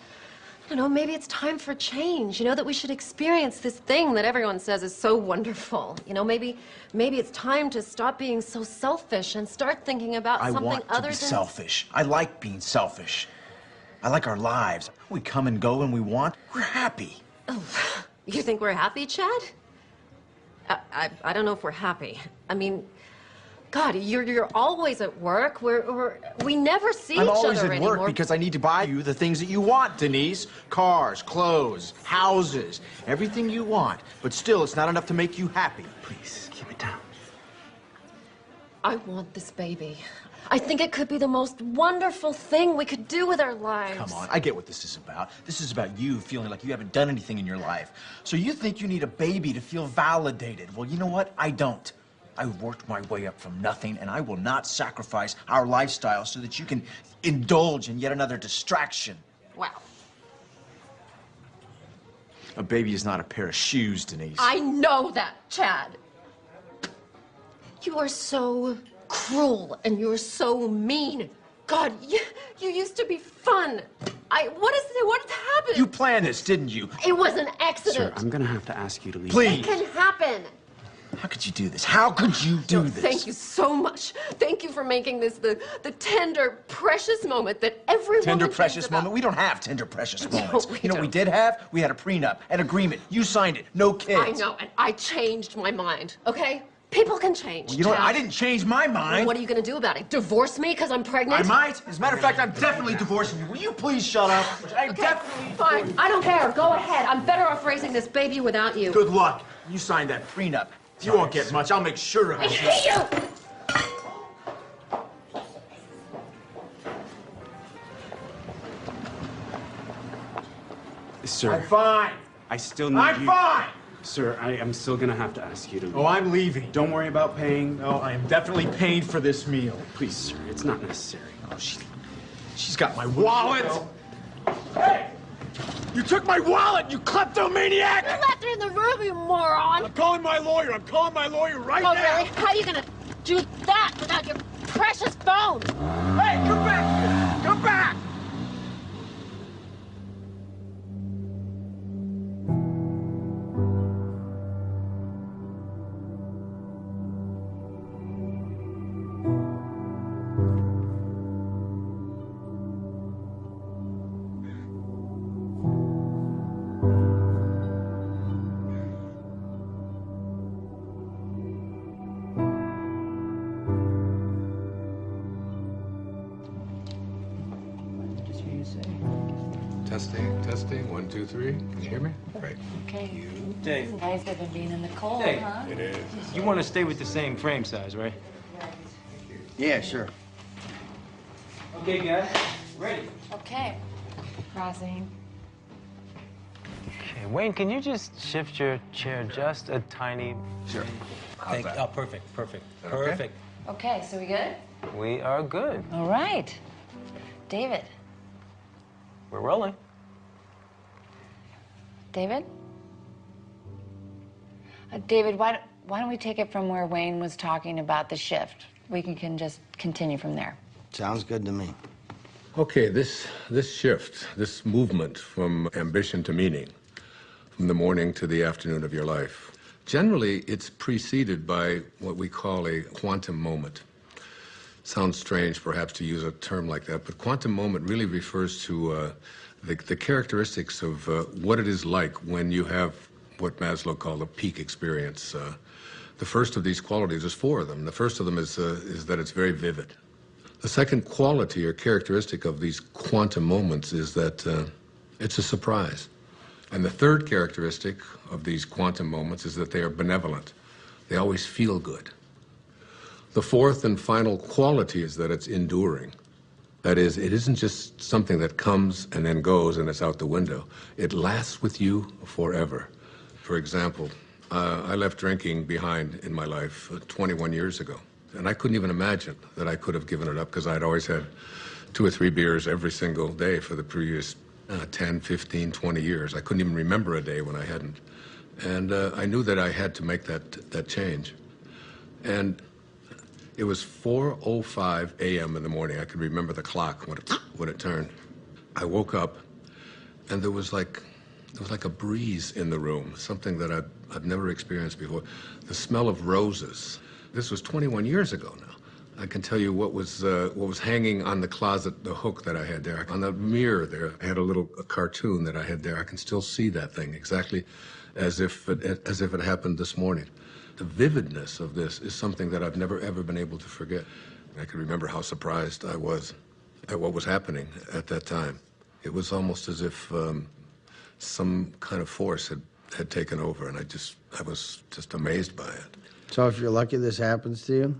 I don't know, maybe it's time for change. You know, that we should experience this thing that everyone says is so wonderful. You know, maybe it's time to stop being so selfish and start thinking about something other than... I want to be selfish. I like being selfish. I like our lives. We come and go when we want. We're happy. Oh, you think we're happy, Chad? I don't know if we're happy. I mean, God, you're always at work. We never see each other anymore. I'm always at work because I need to buy you the things that you want, Denise. Cars, clothes, houses, everything you want. But still, it's not enough to make you happy. Please, keep it down. I want this baby. I think it could be the most wonderful thing we could do with our lives. Come on, I get what this is about. This is about you feeling like you haven't done anything in your life. So you think you need a baby to feel validated. Well, you know what? I don't. I worked my way up from nothing, and I will not sacrifice our lifestyle so that you can indulge in yet another distraction. Wow. A baby is not a pair of shoes, Denise. I know that, Chad. You are so cruel, and you're so mean. God, you used to be fun. What happened? You planned this, didn't you? It was an accident. Sir, I'm gonna have to ask you to leave. Please. It can happen. How could you do this? How could you do this? Thank you so much. Thank you for making this the tender, precious moment that every woman Tender, dreams precious about. moment? We don't have tender, precious moments. we You know what we don't. did have? We had a prenup, an agreement. You signed it. No kids. I know, and I changed my mind, okay? People can change. Well, you know what? Chad. I didn't change my mind. What are you going to do about it? Divorce me because I'm pregnant? I might. As a matter of fact, I'm definitely divorcing you. Will you please shut up? I'm definitely... Fine. I don't care. Go ahead. I'm better off raising this baby without you. Good luck. You signed that prenup. You won't get much. I'll make sure of it. I hate you! Sir. I'm fine. I still need I'm you. fine. Sir, I am still gonna have to ask you to leave. Oh, I'm leaving. Don't worry about paying. No, I am definitely paying for this meal. Please, sir, it's not necessary. Oh, she's got my wallet. Hey! You took my wallet, you kleptomaniac! You left it in the room, you moron! I'm calling my lawyer. I'm calling my lawyer right Oh, now. really? How are you gonna do that without your precious phone? Hey, come back here! Come back! Testing. 1, 2, 3. Can you hear me? Great. Okay. Dave. You guys have been being in the cold, Dave. huh? It is. You want to stay with the same frame size, right? Yeah, sure. Okay, guys. Ready. Okay. Crossing. Okay, Wayne, can you just shift your chair just a tiny... Sure. Thank you. Oh, perfect. Okay. Perfect. Okay, so we good? We are good. All right. David. We're rolling. David? David, why don't we take it from where Wayne was talking about the shift? We can just continue from there. Sounds good to me. Okay, this shift, this movement from ambition to meaning, from the morning to the afternoon of your life, generally it's preceded by what we call a quantum moment. Sounds strange, perhaps, to use a term like that, but quantum moment really refers to the characteristics of what it is like when you have what Maslow called a peak experience. The first of these qualities, there's 4 of them. The first of them is that it's very vivid. The second quality or characteristic of these quantum moments is that it's a surprise. And the third characteristic of these quantum moments is that they are benevolent. They always feel good. The fourth and final quality is that it's enduring. That is, it isn't just something that comes and then goes and it's out the window. It lasts with you forever. For example, I left drinking behind in my life 21 years ago. And I couldn't even imagine that I could have given it up because I'd always had 2 or 3 beers every single day for the previous 10, 15, 20 years. I couldn't even remember a day when I hadn't. And I knew that I had to make that change. And it was 4:05 a.m. in the morning. I could remember the clock when it turned. I woke up, and there was like a breeze in the room, something that I've never experienced before. The smell of roses. This was 21 years ago now. I can tell you what was hanging on the closet, the hook that I had there. On the mirror there, I had a cartoon that I had there. I can still see that thing exactly as if it happened this morning. The vividness of this is something that I've never, ever been able to forget. I can remember how surprised I was at what was happening at that time. It was almost as if some kind of force had taken over, and I was just amazed by it. So if you're lucky this happens to you,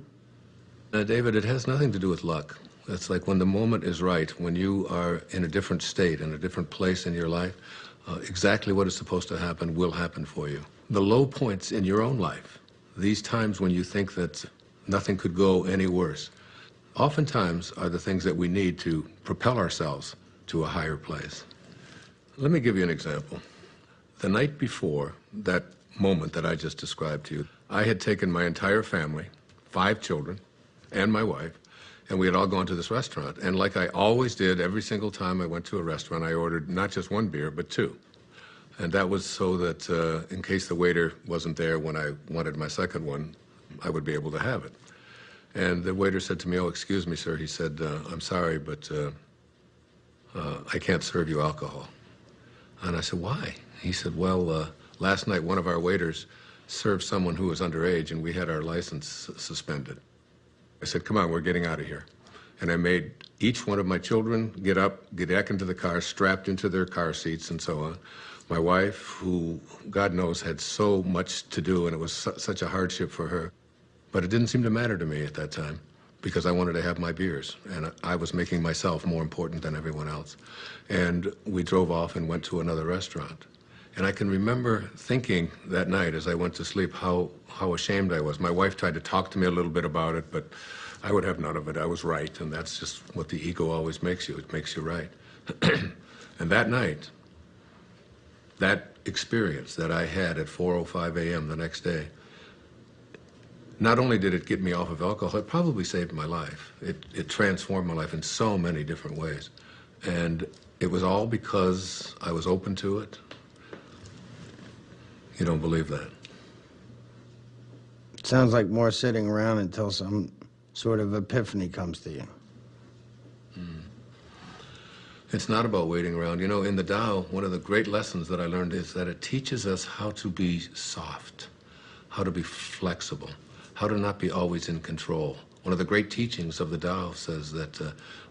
David, it has nothing to do with luck. It's like when the moment is right, when you are in a different state, in a different place in your life, exactly what is supposed to happen will happen for you. The low points in your own life, these times when you think that nothing could go any worse, oftentimes are the things that we need to propel ourselves to a higher place. Let me give you an example. The night before that moment that I just described to you, I had taken my entire family, 5 children, and my wife, and we had all gone to this restaurant. And like I always did, every single time I went to a restaurant, I ordered not just 1 beer, but 2. And that was so that in case the waiter wasn't there when I wanted my second one, I would be able to have it. And the waiter said to me, "Oh, excuse me, sir." He said, "I'm sorry, but I can't serve you alcohol." And I said, "Why?" He said, "Well, last night one of our waiters served someone who was underage, and we had our license suspended." I said, "Come on, we're getting out of here." And I made each one of my children get up, get back into the car, strapped into their car seats and so on. My wife, who, God knows, had so much to do, and it was such a hardship for her. But it didn't seem to matter to me at that time, because I wanted to have my beers, and I was making myself more important than everyone else. And we drove off and went to another restaurant. And I can remember thinking that night as I went to sleep how ashamed I was. My wife tried to talk to me a little bit about it, but I would have none of it. I was right, and that's just what the ego always makes you. It makes you right. And that night, that experience that I had at 4:05 a.m. the next day, not only did it get me off of alcohol, it probably saved my life. It transformed my life in so many different ways. And it was all because I was open to it. You don't believe that? Sounds like more sitting around until some sort of epiphany comes to you. It's not about waiting around. You know, in the Tao, one of the great lessons that I learned is that it teaches us how to be soft, how to be flexible, how to not be always in control. One of the great teachings of the Tao says that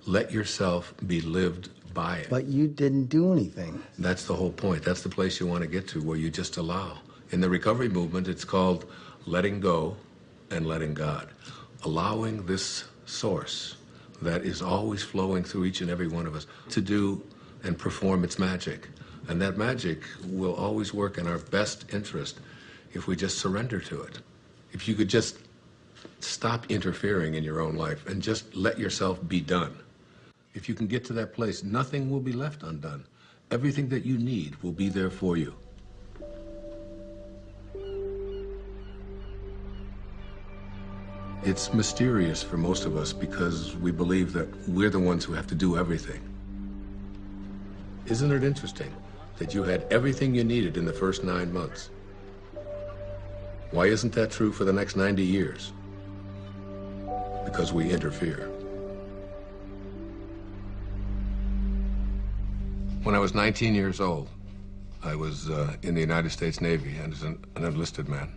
let yourself be lived by it. But you didn't do anything. That's the whole point. That's the place you want to get to, where you just allow. In the recovery movement, it's called letting go and letting God. Allowing this source that is always flowing through each and every one of us to do and perform its magic. And that magic will always work in our best interest if we just surrender to it. If you could just stop interfering in your own life and just let yourself be done. If you can get to that place, nothing will be left undone. Everything that you need will be there for you. It's mysterious for most of us because we believe that we're the ones who have to do everything. Isn't it interesting that you had everything you needed in the first 9 months? Why isn't that true for the next 90 years? Because we interfere. When I was 19 years old, I was in the United States Navy and as an enlisted man.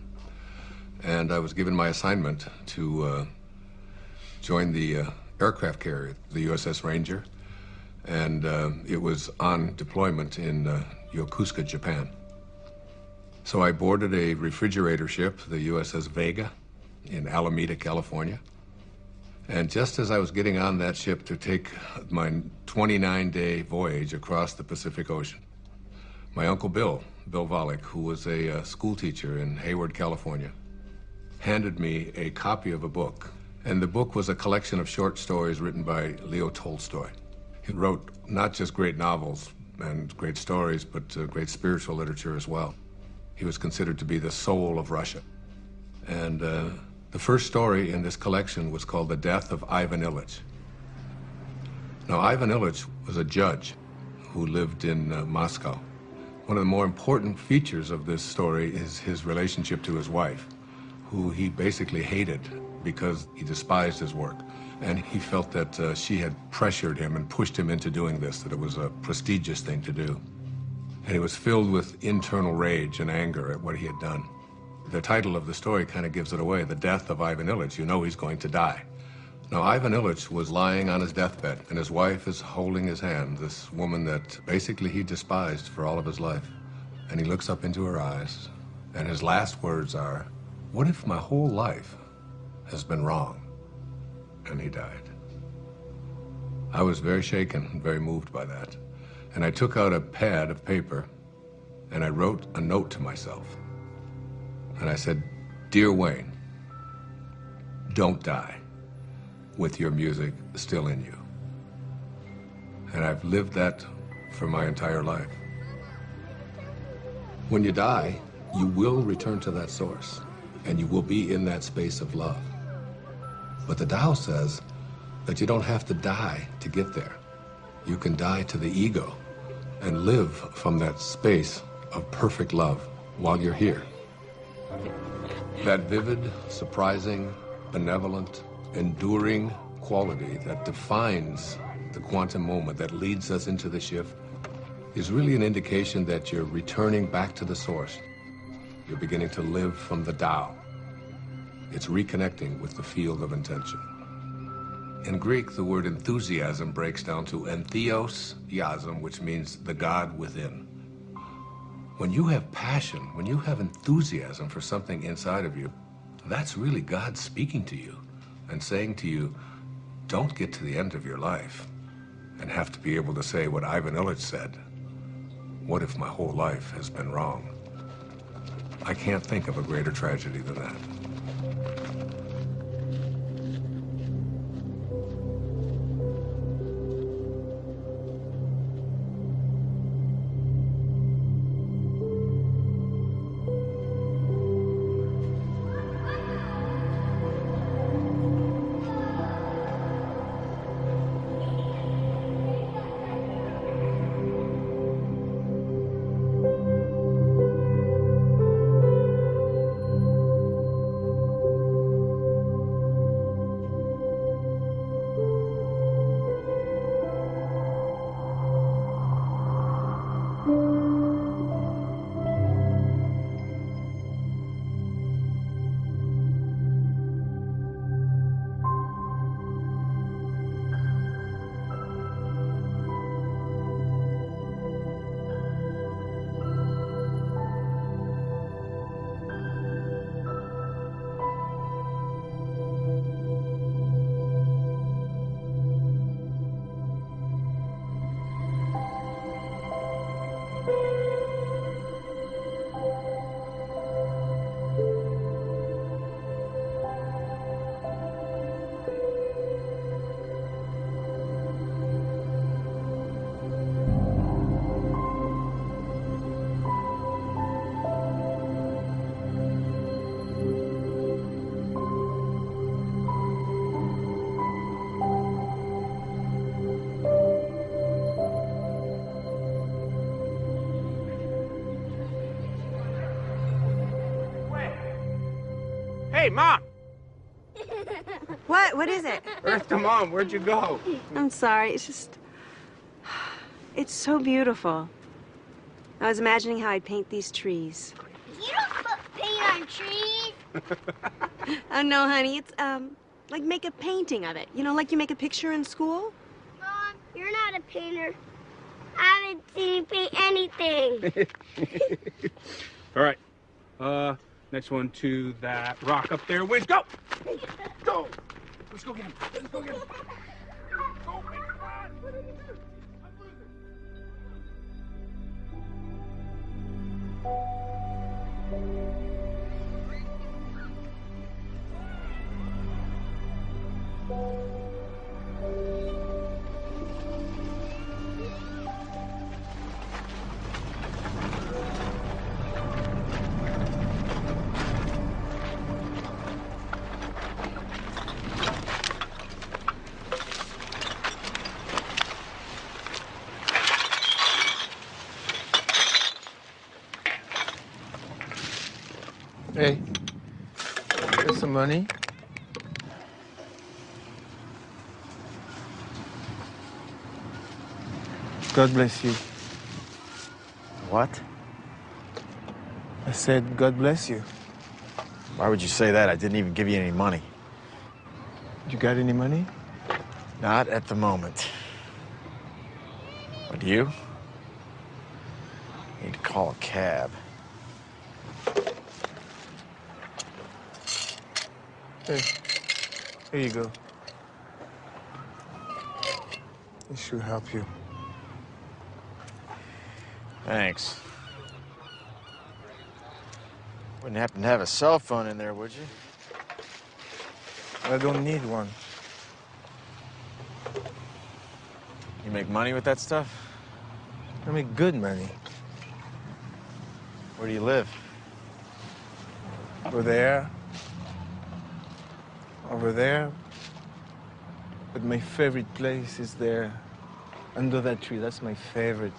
And I was given my assignment to join the aircraft carrier, the USS Ranger. And it was on deployment in Yokosuka, Japan. So I boarded a refrigerator ship, the USS Vega, in Alameda, California. And just as I was getting on that ship to take my 29-day voyage across the Pacific Ocean, my Uncle Bill Volek, who was a school teacher in Hayward, California, handed me a copy of a book. And the book was a collection of short stories written by Leo Tolstoy. He wrote not just great novels and great stories, but great spiritual literature as well. He was considered to be the soul of Russia. And the first story in this collection was called The Death of Ivan Ilyich. Now, Ivan Ilyich was a judge who lived in Moscow. One of the more important features of this story is his relationship to his wife, who he basically hated because he despised his work. And he felt that she had pressured him and pushed him into doing this, that it was a prestigious thing to do. And he was filled with internal rage and anger at what he had done. The title of the story kind of gives it away, The Death of Ivan Ilyich. You know he's going to die. Now, Ivan Ilyich was lying on his deathbed, and his wife is holding his hand, this woman that basically he despised for all of his life. And he looks up into her eyes, and his last words are, "What if my whole life has been wrong? and he died. I was very shaken, very moved by that. And I took out a pad of paper and I wrote a note to myself. And I said, "Dear Wayne, don't die with your music still in you." And I've lived that for my entire life. When you die, you will return to that source, and you will be in that space of love. But the Tao says that you don't have to die to get there. You can die to the ego and live from that space of perfect love while you're here. That vivid, surprising, benevolent, enduring quality that defines the quantum moment that leads us into the shift is really an indication that you're returning back to the source. You're beginning to live from the Tao. It's reconnecting with the field of intention. In Greek, the word enthusiasm breaks down to entheos-iasm, which means the God within. When you have passion, when you have enthusiasm for something inside of you, that's really God speaking to you and saying to you, don't get to the end of your life and have to be able to say what Ivan Illich said. What if my whole life has been wrong? I can't think of a greater tragedy than that. Hey, Mom! What is it? Eartha, Mom, where'd you go? I'm sorry, it's just... It's so beautiful. I was imagining how I'd paint these trees. You don't put paint on trees. Oh, no, honey, it's, like make a painting of it. You know, like you make a picture in school? Mom, you're not a painter. I haven't seen you paint anything. All right. Next one to that rock up there. Wiz, go! Go! Let's go get him. Let's go get him. Go, man, come on! What are you doing? I'm losing. Hey, here's some money. God bless you. What? I said, God bless you. Why would you say that? I didn't even give you any money. You got any money? Not at the moment. But you? Need to call a cab. Hey, here you go. It should help you. Thanks. Wouldn't happen to have a cell phone in there, would you? I don't need one. You make money with that stuff? I make good money. Where do you live? Over there. Over there. But my favorite place is there. Under that tree. That's my favorite.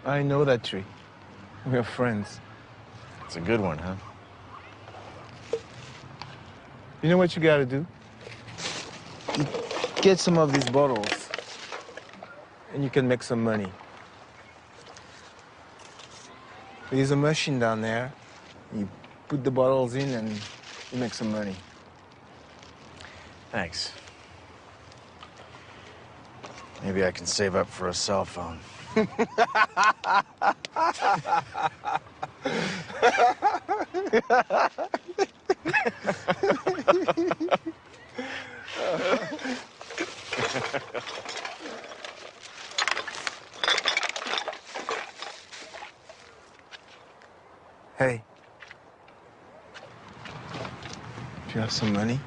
I know that tree. We're friends. It's a good one, huh? You know what you gotta do? You get some of these bottles, and you can make some money. There's a machine down there. You put the bottles in, and you make some money. Thanks. Maybe I can save up for a cell phone. Hey. Do you have some money?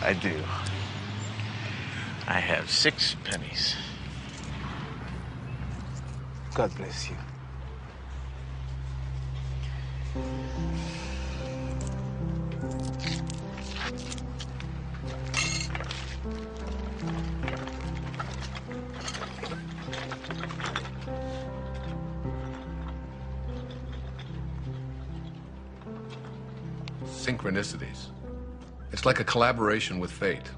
I do. I have 6 pennies. God bless you. Synchronicities. It's like a collaboration with fate.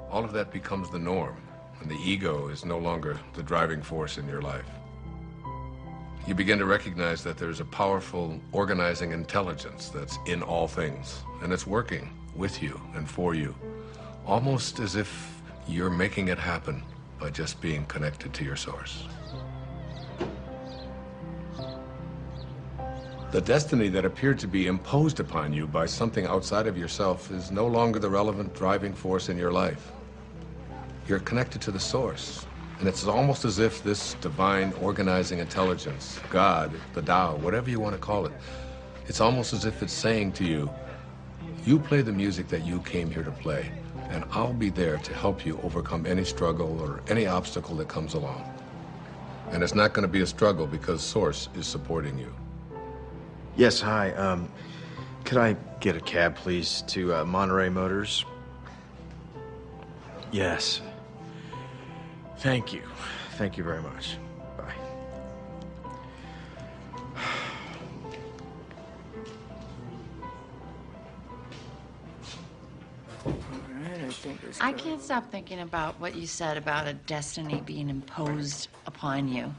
All of that becomes the norm, and the ego is no longer the driving force in your life. You begin to recognize that there's a powerful organizing intelligence that's in all things, and it's working with you and for you, almost as if you're making it happen by just being connected to your source. The destiny that appeared to be imposed upon you by something outside of yourself is no longer the relevant driving force in your life. You're connected to the source, and it's almost as if this divine organizing intelligence, God, the Tao, whatever you want to call it, it's almost as if it's saying to you, you play the music that you came here to play, and I'll be there to help you overcome any struggle or any obstacle that comes along. And it's not going to be a struggle because Source is supporting you. Yes, hi. Could I get a cab, please, to Monterey Motors? Yes. Thank you. Thank you very much. Bye. I can't stop thinking about what you said about a destiny being imposed upon you.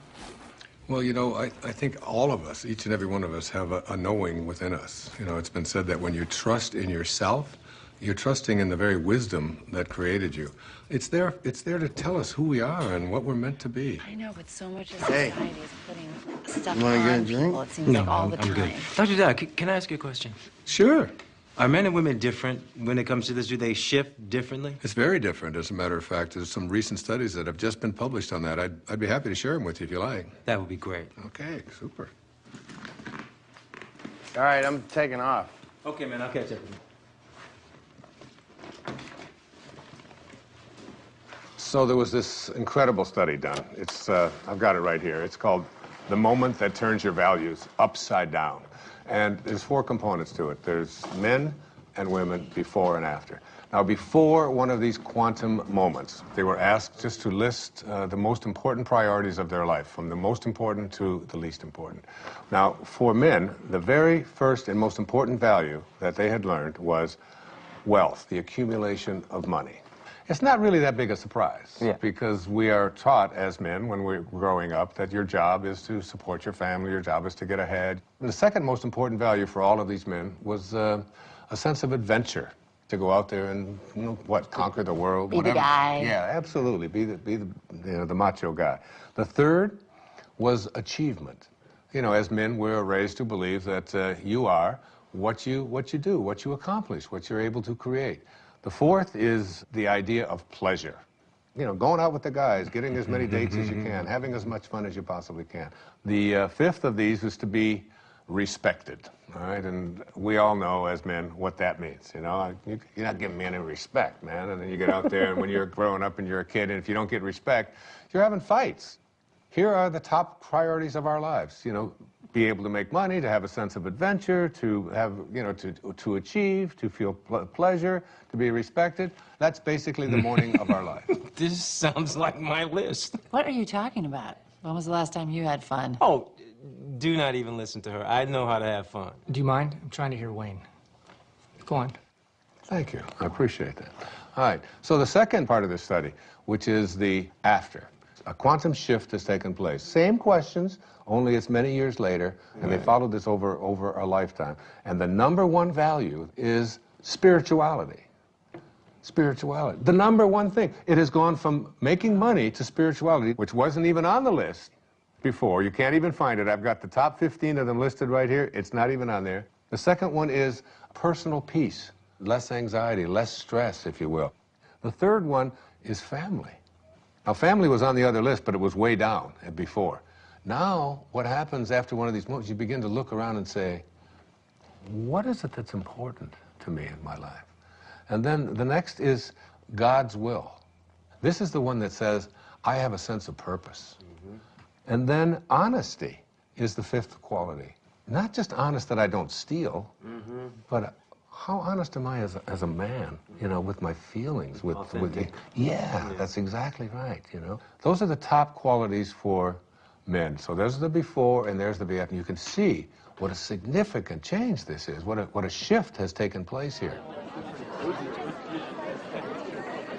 Well, you know, I think all of us, each and every one of us, have a knowing within us. You know, it's been said that when you trust in yourself, you're trusting in the very wisdom that created you. It's there to tell us who we are and what we're meant to be. I know, but so much of society is putting stuff You wanna get a on drink? people. It seems like all the time. Good. Dr. Doc, can I ask you a question? Sure. Are men and women different when it comes to this? Do they shift differently? It's very different, as a matter of fact. There's some recent studies that have just been published on that. I'd be happy to share them with you if you like. That would be great. Okay, super. All right, I'm taking off. Okay, man, I'll catch up with you. So there was this incredible study done. It's, I've got it right here. It's called The Moment That Turns Your Values Upside Down. And there's 4 components to it. There's men and women before and after. Now, before one of these quantum moments, they were asked just to list the most important priorities of their life, from the most important to the least important. Now, for men, the very first and most important value that they had learned was wealth, the accumulation of money. It's not really that big a surprise, because we are taught as men when we're growing up that your job is to support your family, your job is to get ahead. And the second most important value for all of these men was a sense of adventure, to go out there and, you know, conquer the world. Be the guy. Yeah, absolutely, be the macho guy. The third was achievement. You know, as men, we're raised to believe that you are what you do, what you accomplish, what you're able to create. The fourth is the idea of pleasure. You know, going out with the guys, getting as many dates as you can, having as much fun as you possibly can. The fifth of these is to be respected, all right? And we all know as men what that means, you know? You're not giving men any respect, man. And then you get out there, and when you're growing up and you're a kid, and if you don't get respect, you're having fights. Here are the top priorities of our lives, you know, be able to make money, to have a sense of adventure, to have, you know, to achieve, to feel pleasure, to be respected. That's basically the morning of our life. This sounds like my list. What are you talking about? When was the last time you had fun? Oh, do not even listen to her. I know how to have fun. Do you mind? I'm trying to hear Wayne. Go on. Thank you. I appreciate that. All right. So the second part of this study, which is the after. A quantum shift has taken place. Same questions, only it's many years later, and they followed this over a lifetime. And the number one value is spirituality. Spirituality. The number one thing. It has gone from making money to spirituality, which wasn't even on the list before. You can't even find it. I've got the top 15 of them listed right here. It's not even on there. The second one is personal peace, less anxiety, less stress, if you will. The third one is family. Now, family was on the other list, but it was way down before. Now, what happens after one of these moments, you begin to look around and say, what is it that's important to me in my life? And then the next is God's will. This is the one that says, I have a sense of purpose. And then honesty is the fifth quality. Not just honest that I don't steal, but how honest am I as a man, you know, with my feelings, with yeah, that's exactly right, you know. Those are the top qualities for men. So there's the before and there's the after. You can see what a significant change this is, what a shift has taken place here.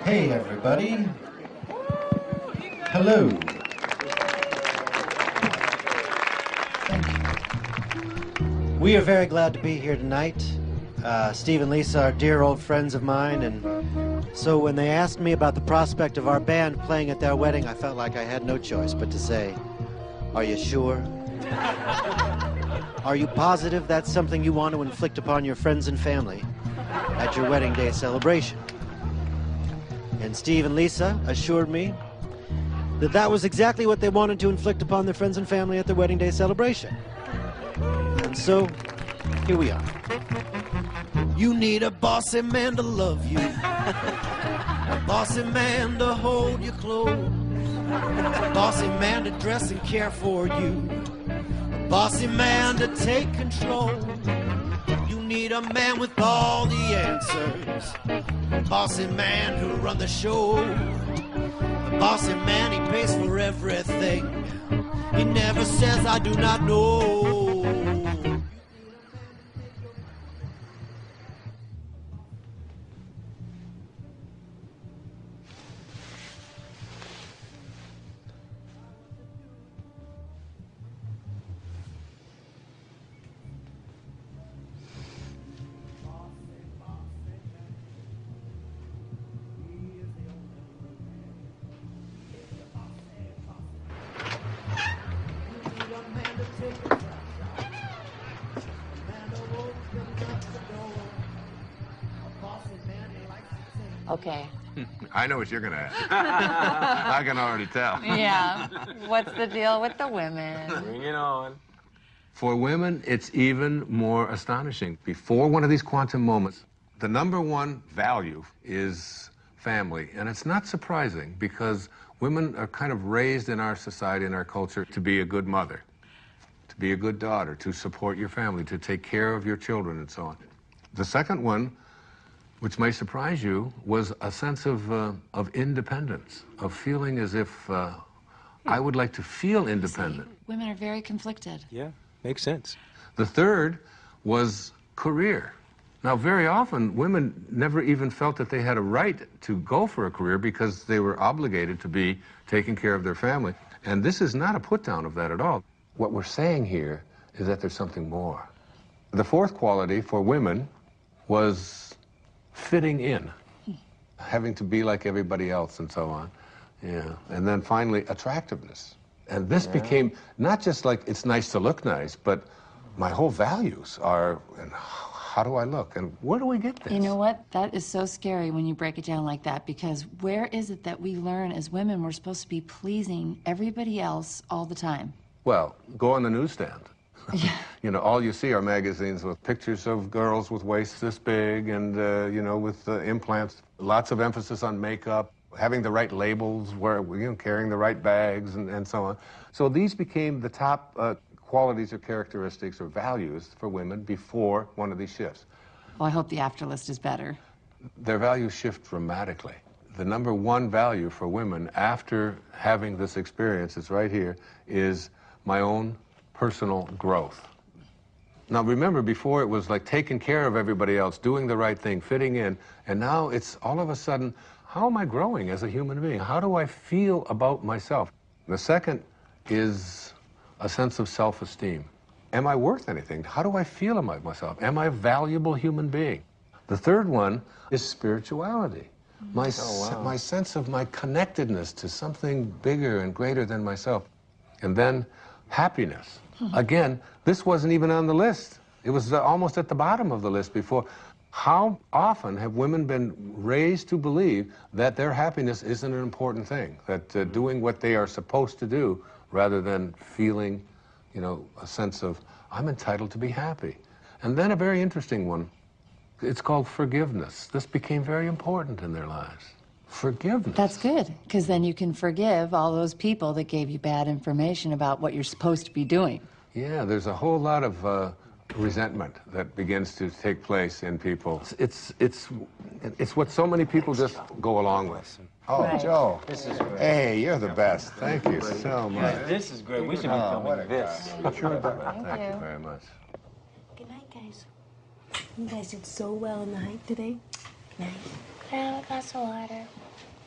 Hey, everybody. Hello. We are very glad to be here tonight. Steve and Lisa are dear old friends of mine, and so when they asked me about the prospect of our band playing at their wedding, I felt like I had no choice but to say, are you sure? Are you positive that's something you want to inflict upon your friends and family at your wedding day celebration? And Steve and Lisa assured me that that was exactly what they wanted to inflict upon their friends and family at their wedding day celebration. And so, here we are. You need a bossy man to love you, a bossy man to hold you close, a bossy man to dress and care for you, a bossy man to take control. You need a man with all the answers, a bossy man to run the show, a bossy man, he pays for everything, he never says I do not know. Okay. I know what you're going to ask. I can already tell. Yeah. What's the deal with the women? Bring it on. For women, it's even more astonishing. Before one of these quantum moments, the number one value is family. And it's not surprising because women are kind of raised in our society, in our culture, to be a good mother, to be a good daughter, to support your family, to take care of your children, and so on. The second one, which may surprise you, was a sense of independence, of feeling as if I would like to feel independent. Women are very conflicted. Yeah, makes sense. The third was career. Now, very often, women never even felt that they had a right to go for a career because they were obligated to be taking care of their family. And this is not a put-down of that at all. What we're saying here is that there's something more. The fourth quality for women was fitting in, having to be like everybody else and so on. Yeah. And then finally, attractiveness. And this became not just like it's nice to look nice, but my whole values are, and how do I look, and where do we get this? You know what? That is so scary when you break it down like that, because where is it that we learn as women we're supposed to be pleasing everybody else all the time? Well, go on the newsstand. You know, all you see are magazines with pictures of girls with waists this big and, you know, with implants. Lots of emphasis on makeup, having the right labels, carrying the right bags, and so on. So these became the top qualities or characteristics or values for women before one of these shifts. Well, I hope the after list is better. Their values shift dramatically. The number one value for women after having this experience, it's right here, is my own personal growth. Now remember, before it was like taking care of everybody else, doing the right thing, fitting in, and now it's all of a sudden, how am I growing as a human being? How do I feel about myself? The second is a sense of self-esteem. Am I worth anything? How do I feel about myself? Am I a valuable human being? The third one is spirituality. My sense of my connectedness to something bigger and greater than myself. And then happiness. Again, this wasn't even on the list. It was almost at the bottom of the list before. How often have women been raised to believe that their happiness isn't an important thing, that doing what they are supposed to do rather than feeling, you know, a sense of, I'm entitled to be happy. And then a very interesting one, it's called forgiveness. This became very important in their lives. Forgiveness. That's good, because then you can forgive all those people that gave you bad information about what you're supposed to be doing. Yeah, there's a whole lot of resentment that begins to take place in people. It's what so many people just go along with. Oh, right. Joe. This is great. Hey, you're the best. Thank you so much. Yeah, this is great. We should be filming this. Thank you very much. Good night, guys. You guys did so well in the hike today. Good night. Can I have a glass of water?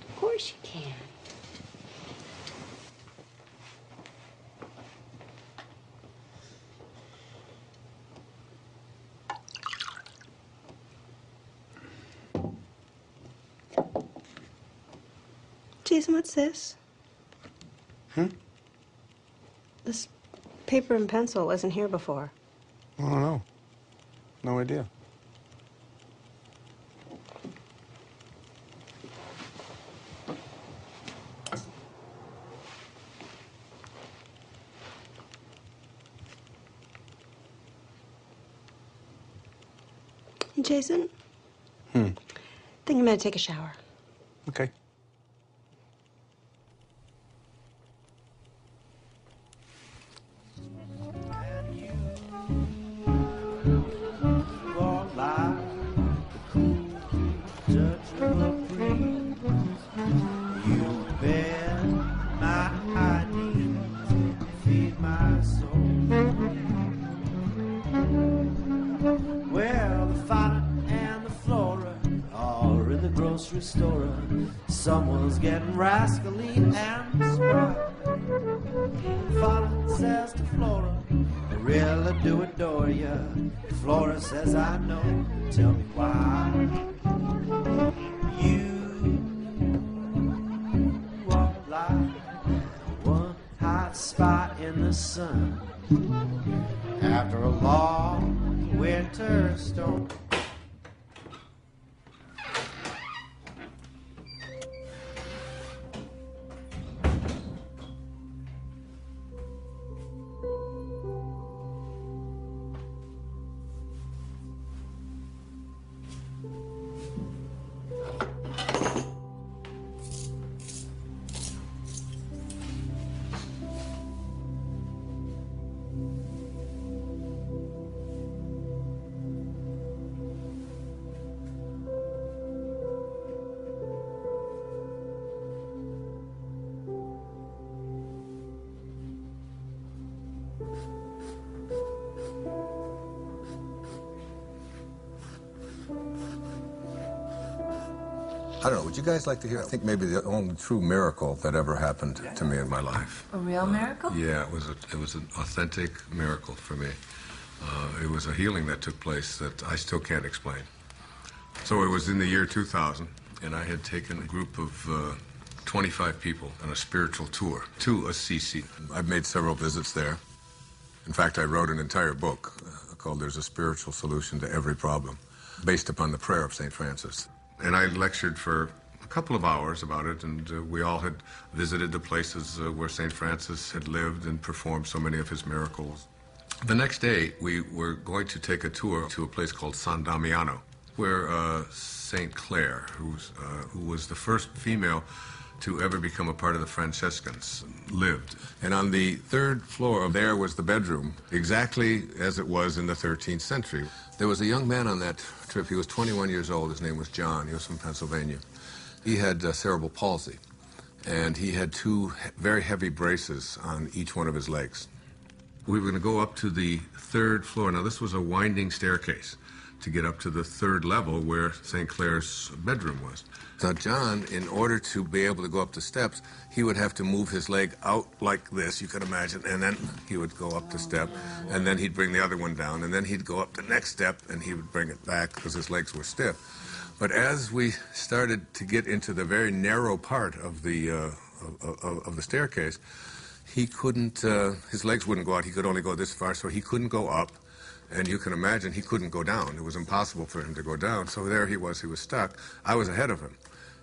Of course you can. Jason, what's this? This paper and pencil wasn't here before. I don't know. No idea. Jason? I think I'm gonna take a shower. Okay. Restorer. Someone's getting rascally and spry. Father says to Flora, I really do adore ya. Flora says, I know, tell me why. You walk like one hot spot in the sun after a long winter storm. I don't know, would you guys like to hear, I think maybe the only true miracle that ever happened to me in my life. A real miracle? Yeah, it was an authentic miracle for me. It was a healing that took place that I still can't explain. So it was in the year 2000, and I had taken a group of 25 people on a spiritual tour to Assisi. I've made several visits there, In fact, I wrote an entire book called There's a Spiritual Solution to Every Problem, based upon the prayer of St. Francis. And I lectured for a couple of hours about it, and we all had visited the places where St. Francis had lived and performed so many of his miracles. The next day, we were going to take a tour to a place called San Damiano, where St. Clare, who was the first female to ever become a part of the Franciscans, lived. And on the third floor there was the bedroom, exactly as it was in the 13th century. There was a young man on that trip. He was 21 years old. His name was John. He was from Pennsylvania. He had cerebral palsy, and he had 2 very heavy braces on each one of his legs. We were going to go up to the 3rd floor. Now, this was a winding staircase to get up to the 3rd level where St. Clare's bedroom was. Now, John, in order to be able to go up the steps, he would have to move his leg out like this, you can imagine, and then he would go up the step, and then he'd bring the other one down, and then he'd go up the next step, and he would bring it back because his legs were stiff. But as we started to get into the very narrow part of the staircase, he couldn't, his legs wouldn't go out. He could only go this far, so he couldn't go up. And you can imagine he couldn't go down. It was impossible for him to go down. So there he was stuck. I was ahead of him.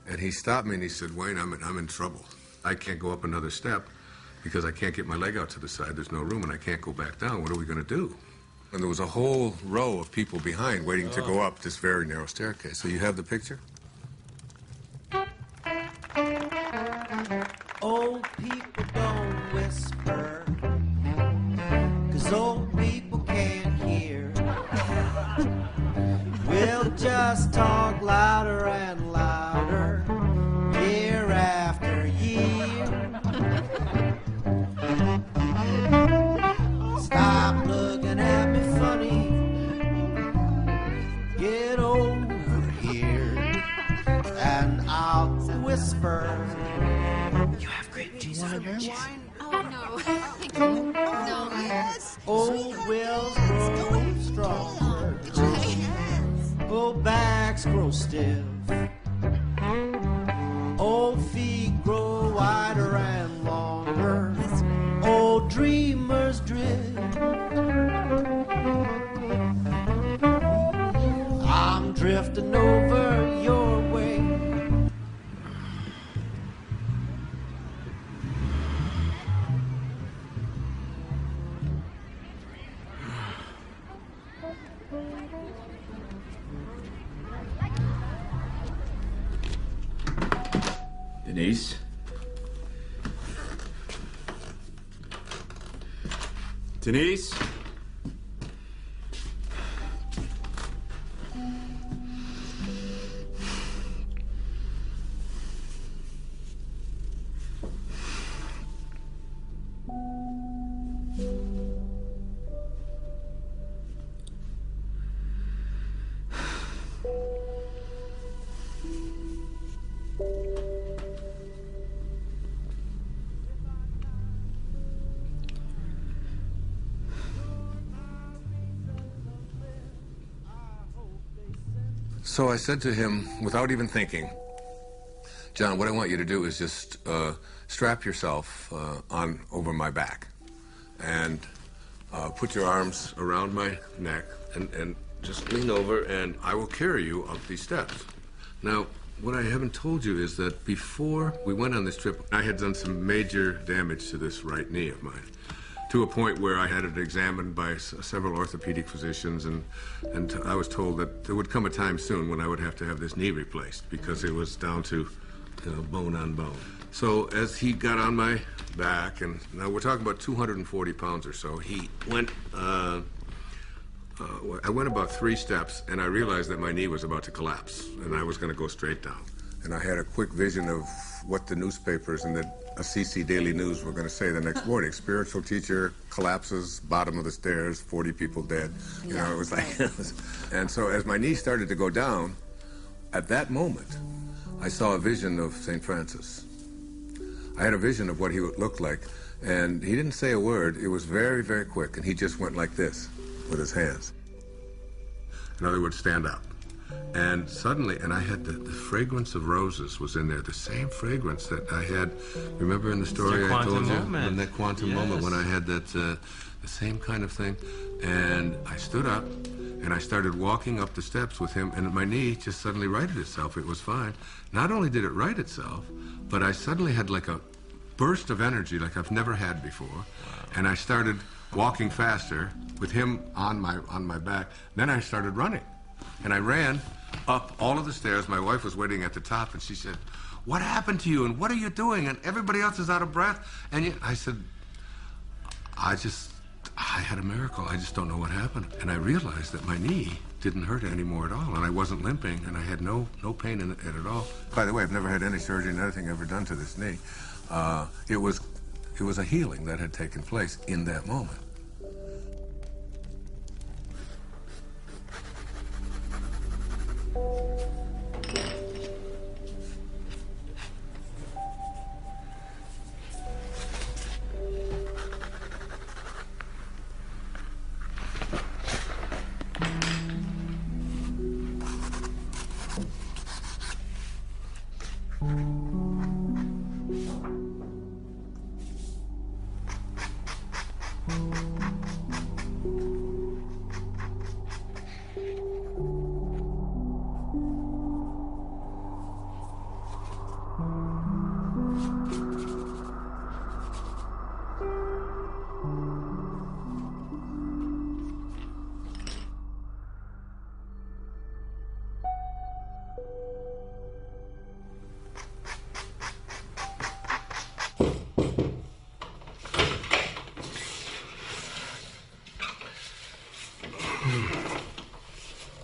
And he stopped me and he said, Wayne, I'm in trouble. I can't go up another step because I can't get my leg out to the side. There's no room and I can't go back down. What are we going to do? And there was a whole row of people behind waiting to go up this very narrow staircase. So you have the picture? Old people don't whisper, 'cause old people can't hear. We'll just talk louder and louder, year after year. Stop looking at me funny, get over here, and I'll whisper. You have grape juice on your wine? Oh, no. Thank you. No. Yes. Old wills grow stronger. Old backs grow stiff. Old feet grow wider and longer. Old dreamers drift. I'm drifting over your way. Denise? Denise? So I said to him, without even thinking, John, what I want you to do is just strap yourself on over my back and put your arms around my neck and just lean over and I will carry you up these steps. Now, what I haven't told you is that before we went on this trip, I had done some major damage to this right knee of mine, to a point where I had it examined by several orthopedic physicians, and I was told that there would come a time soon when I would have to have this knee replaced because it was down to bone on bone. So as he got on my back, and now we're talking about 240 pounds or so, he went, I went about 3 steps, and I realized that my knee was about to collapse, and I was going to go straight down. And I had a quick vision of what the newspapers and the Assisi Daily News were going to say the next morning. Spiritual teacher collapses, bottom of the stairs, 40 people dead. You know, it was like... And so as my knee started to go down, at that moment, I saw a vision of St. Francis. I had a vision of what he would look like, and he didn't say a word. It was very, very quick, and he just went like this with his hands. In other words, stand up. And suddenly, and I had the fragrance of roses was in there, the same fragrance that I had, remember in the story I told you? In that quantum moment when I had that, the same kind of thing. And I stood up, and I started walking up the steps with him, and my knee just suddenly righted itself. It was fine. Not only did it right itself, but I suddenly had like a burst of energy like I've never had before. And I started walking faster with him on my back. Then I started running. And I ran up all of the stairs. My wife was waiting at the top, and she said, "What happened to you, and what are you doing? And everybody else is out of breath." And I said, I had a miracle. I just don't know what happened. And I realized that my knee didn't hurt anymore at all, and I wasn't limping, and I had no pain in it at all. By the way, I've never had any surgery and anything ever done to this knee. It was a healing that had taken place in that moment.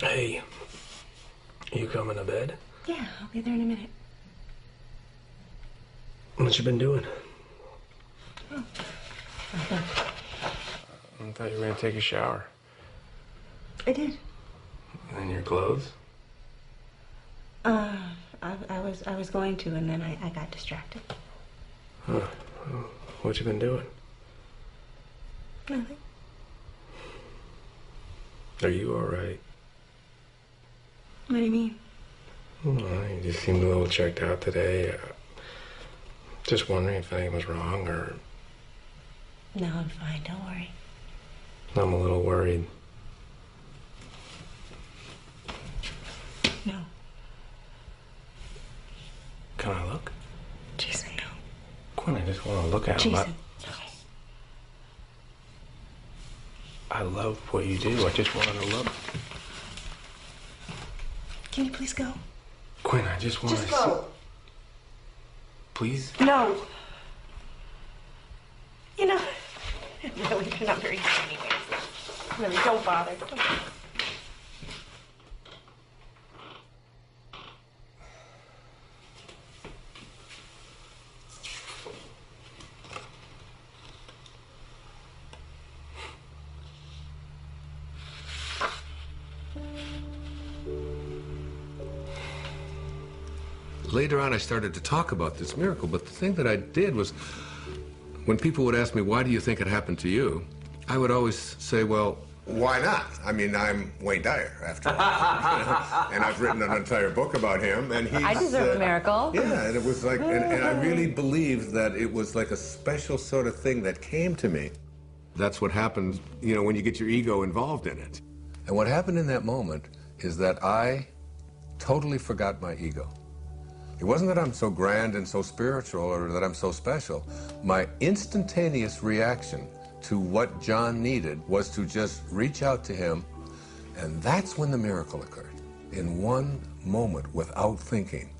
Hey, you coming to bed? Yeah, I'll be there in a minute. What you been doing? Oh. I thought you were gonna take a shower. I did. And your clothes? I was going to, and then I got distracted. Huh. What you been doing? Nothing. Are you all right? What do you mean? Well, you just seemed a little checked out today. Just wondering if anything was wrong, or... No, I'm fine. Don't worry. I'm a little worried. No. Can I look? Jason, no. Quinn, I just want to look at him. Jason, I love what you do. I just wanted to look. Can you please go? Quinn, I just want to Just go. Please? No. You know, really, you're not very good anyways. Really, don't bother. Don't bother. Later on, I started to talk about this miracle, but the thing that I did was, when people would ask me, why do you think it happened to you? I would always say, well, why not? I mean, I'm Wayne Dyer, after all. And I've written an entire book about him, and he's... I deserve a miracle. Yeah, and it was like, and I really believed that it was like a special sort of thing that came to me. That's what happens, you know, when you get your ego involved in it. And what happened in that moment is that I totally forgot my ego. It wasn't that I'm so grand and so spiritual or that I'm so special. My instantaneous reaction to what John needed was to just reach out to him, and that's when the miracle occurred. In one moment, without thinking,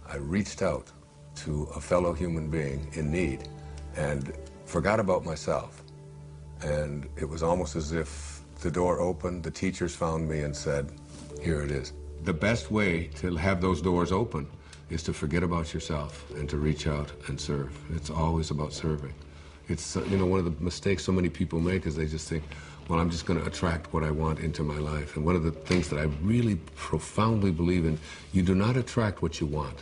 I reached out to a fellow human being in need and forgot about myself. And it was almost as if the door opened, the teachers found me and said, here it is. The best way to have those doors open is to forget about yourself and to reach out and serve. It's always about serving. It's, you know, one of the mistakes so many people make is they just think, well, I'm just going to attract what I want into my life. And one of the things that I really profoundly believe in, you do not attract what you want.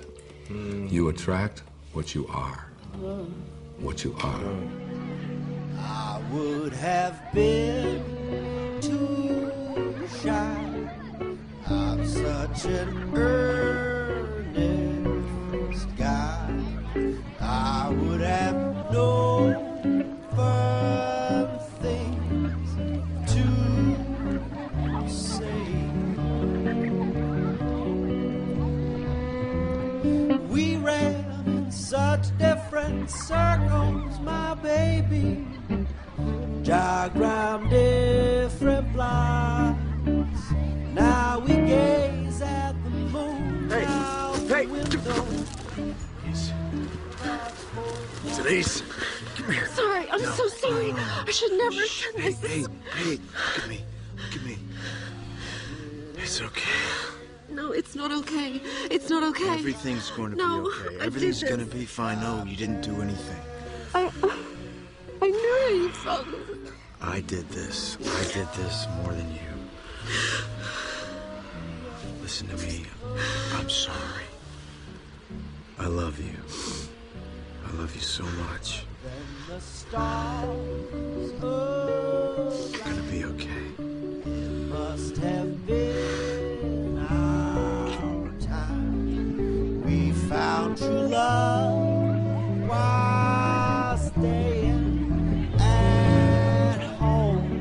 You attract what you are. What you are. I would have been too shy. I'm such such an earnest guy, I would have no firm things to say. We ran in such different circles, my baby, diagram different lines. Now we gaze at the moon out the window. Denise, come here. Sorry, I'm so sorry. I should never have said this. Hey, look at me. Look at me. It's okay. No, it's not okay. It's not okay. Everything's going to be okay. Everything's going to be fine. No, you didn't do anything. I knew how you felt. I did this. I did this more than you. Listen to me. I'm sorry. I love you. I love you so much. You're gonna be okay. Must have been our time. We found true love while staying at home.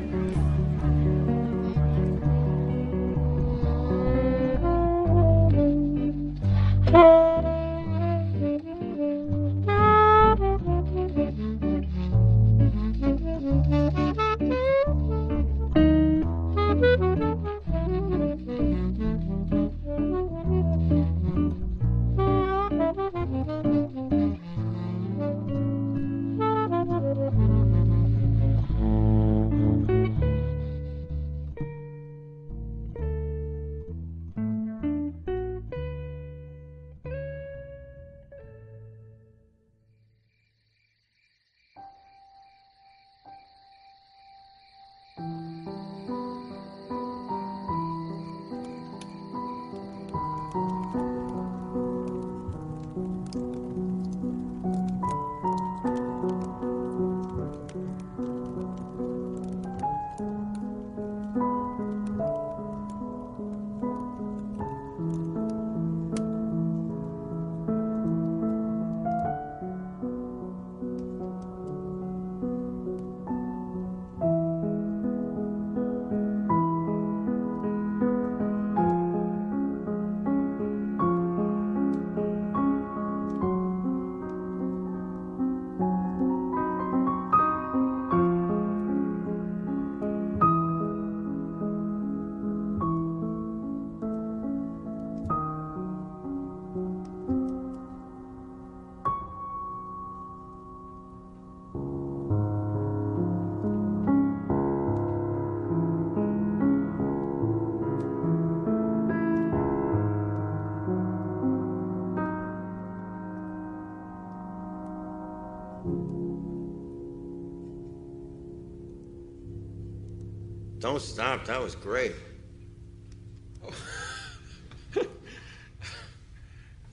Don't stop. That was great.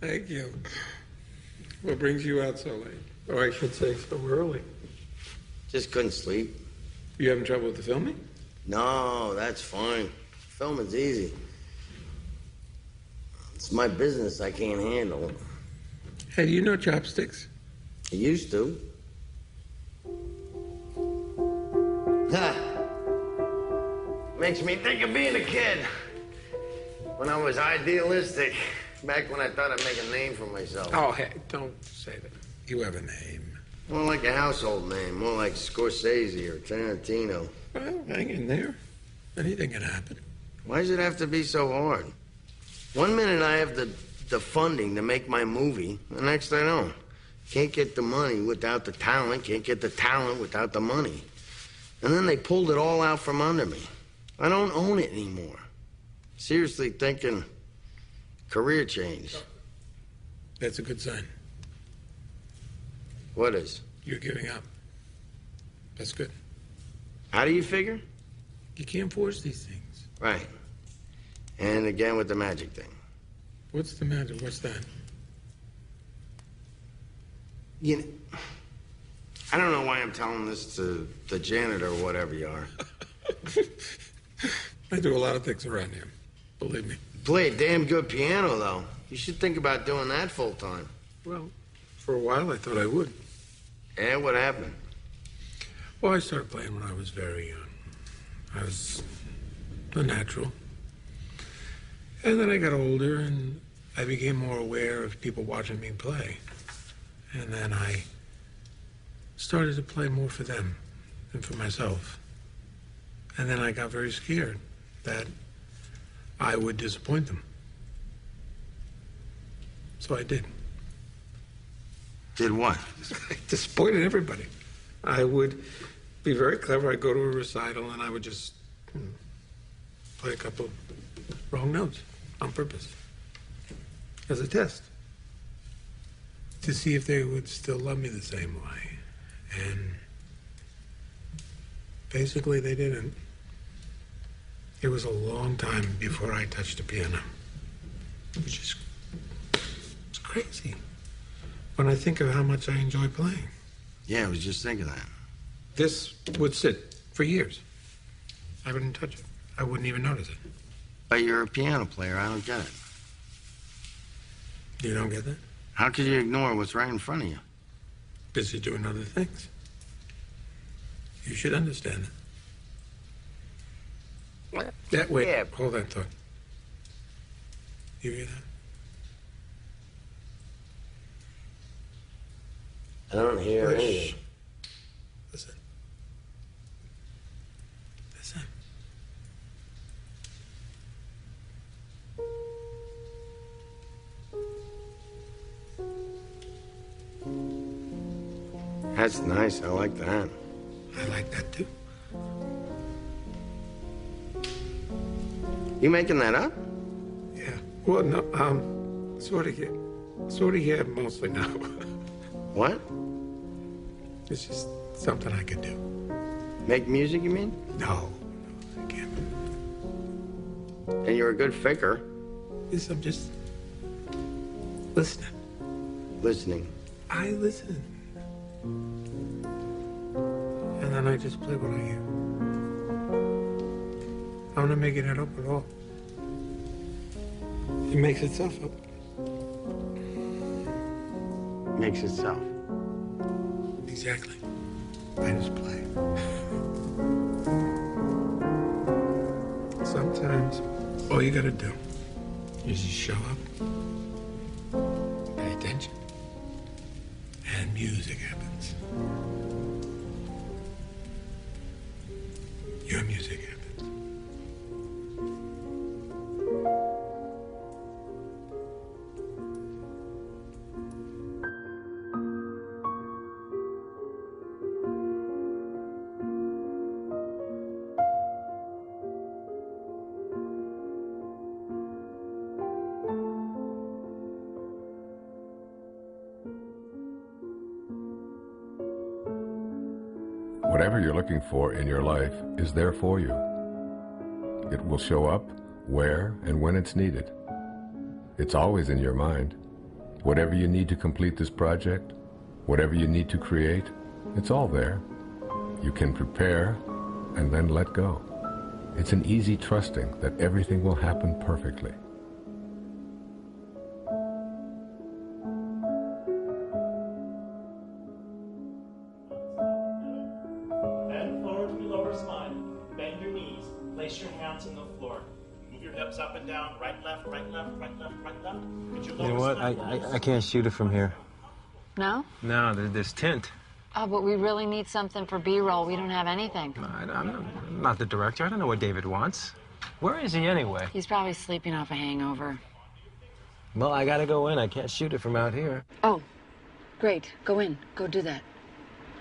Thank you. What brings you out so late? Or I should say so early. Just couldn't sleep. You having trouble with the filming? No, that's fine. Filming's easy. It's my business. I can't handle it. Hey, do you know chopsticks? I used to. Makes me think of being a kid. When I was idealistic. Back when I thought I'd make a name for myself. Oh, hey, don't say that. You have a name. More like a household name. More like Scorsese or Tarantino. Well, hang in there. Anything can happen. Why does it have to be so hard? One minute I have the funding to make my movie. The next I don't. Can't get the money without the talent. Can't get the talent without the money. And then they pulled it all out from under me. I don't own it anymore. Seriously thinking career change. That's a good sign. What is? You're giving up. That's good. How do you figure? You can't force these things. Right. And again with the magic thing. What's the matter? What's that? You know, I don't know why I'm telling this to the janitor or whatever you are. I do a lot of things around here. Believe me. play a damn good piano, though. You should think about doing that full time. Well, for a while I thought I would. And what happened? Well, I started playing when I was very young. I was a natural. And then I got older and I became more aware of people watching me play. And then I started to play more for them than for myself. And then I got very scared that I would disappoint them. So I did. Did what? I disappointed everybody. I would be very clever. I'd go to a recital and I would just play a couple wrong notes on purpose as a test to see if they would still love me the same way. And basically they didn't. It was a long time before I touched a piano, which is it's crazy when I think of how much I enjoy playing. Yeah, I was just thinking that. This would sit for years. I wouldn't touch it. I wouldn't even notice it. But you're a piano player. I don't get it. You don't get that? How could you ignore what's right in front of you? Busy doing other things. You should understand it. That way. Yeah. Hold that thought. You hear that? I don't hear anything. Listen. Listen. That's nice. I like that. I like that too. You making that up? Yeah. Well, no, sort of, yeah, mostly now. What? It's just something I could do. Make music, you mean? No, I can't. And you're a good faker. Yes, I'm just listening. Listening. I listen. And then I just play what I hear. I'm not making it up at all. It makes itself up. Makes itself. Exactly. I just play. Sometimes all you gotta do is just show up, pay attention, and music happens. Your music happens. Whatever you're looking for in your life is there for you. It will show up where and when it's needed. It's always in your mind. Whatever you need to complete this project, whatever you need to create, it's all there. You can prepare and then let go. It's an easy trusting that everything will happen perfectly. Bend forward to your lower spine. Bend your knees. Place your hands on the floor. Move your hips up and down. Right, left, right, left, right, left, right, left. Put your You know lower what? spine. I can't shoot it from here. No? No, there's tint. Oh, but we really need something for B-roll. We don't have anything. I'm not the director. I don't know what David wants. Where is he anyway? He's probably sleeping off a hangover. Well, I gotta go in. I can't shoot it from out here. Oh, great. Go in. Go do that.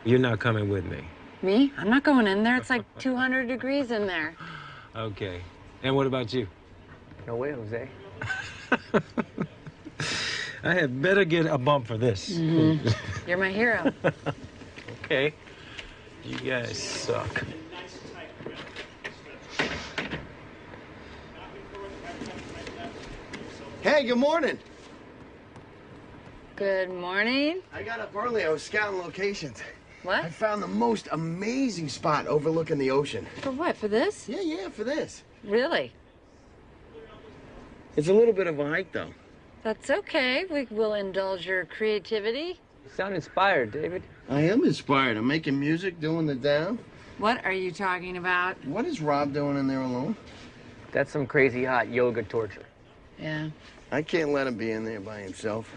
You're not coming with me. Me? I'm not going in there. It's like 200 degrees in there. Okay. And what about you? No way, Jose. I had better get a bump for this. Mm-hmm. You're my hero. Okay. You guys suck. Hey, good morning. Good morning. I got up early. I was scouting locations. What? I found the most amazing spot overlooking the ocean. For what? For this? Yeah, for this. Really? It's a little bit of a hike, though. That's okay. We will indulge your creativity. You sound inspired, David. I am inspired. I'm making music, doing the down. What are you talking about? What is Rob doing in there alone? That's some crazy hot yoga torture. Yeah. I can't let him be in there by himself.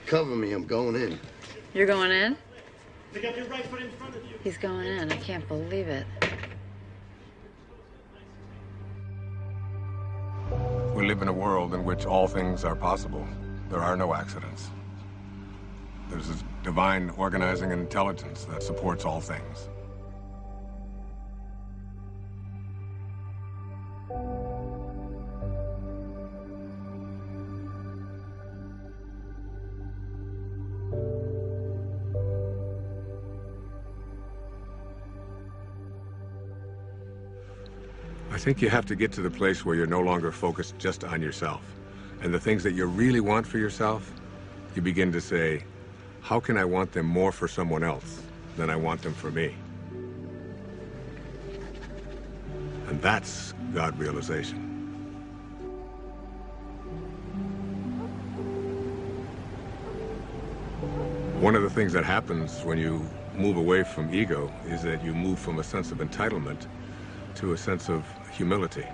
Cover me, I'm going in. You're going in? Pick up your right foot in front of you. He's going in. I can't believe it. We live in a world in which all things are possible. There are no accidents. There's this divine organizing intelligence that supports all things. I think you have to get to the place where you're no longer focused just on yourself. And the things that you really want for yourself, you begin to say, how can I want them more for someone else than I want them for me? And that's God realization. One of the things that happens when you move away from ego is that you move from a sense of entitlement to a sense of humility.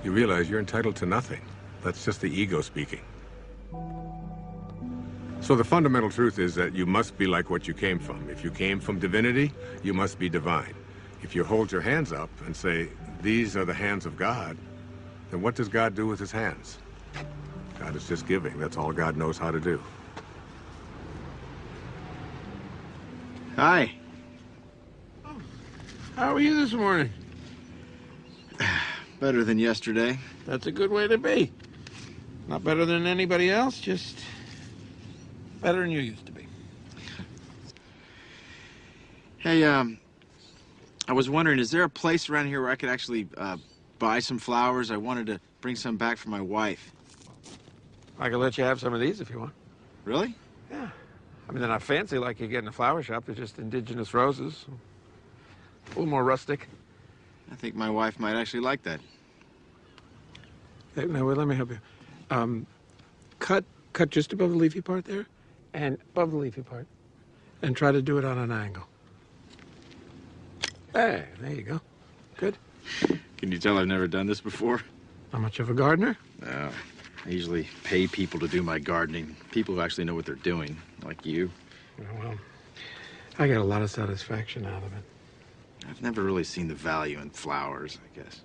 You realize you're entitled to nothing. That's just the ego speaking. So the fundamental truth is that you must be like what you came from. If you came from divinity, you must be divine. If you hold your hands up and say, these are the hands of God, then what does God do with his hands? God is just giving. That's all God knows how to do. Hi. How are you this morning? Better than yesterday. That's a good way to be. Not better than anybody else, just better than you used to be. Hey, I was wondering, is there a place around here where I could actually buy some flowers? I wanted to bring some back for my wife. I can let you have some of these if you want. Really? Yeah. I mean, they're not fancy like you get in a flower shop. They're just indigenous roses. A little more rustic. I think my wife might actually like that. Hey, no, wait, let me help you. Cut just above the leafy part there, and above the leafy part, and try to do it on an angle. Hey, there you go. Good. Can you tell I've never done this before? Not much of a gardener? No. I usually pay people to do my gardening. People who actually know what they're doing, like you. Oh, well, I get a lot of satisfaction out of it. I've never really seen the value in flowers, I guess.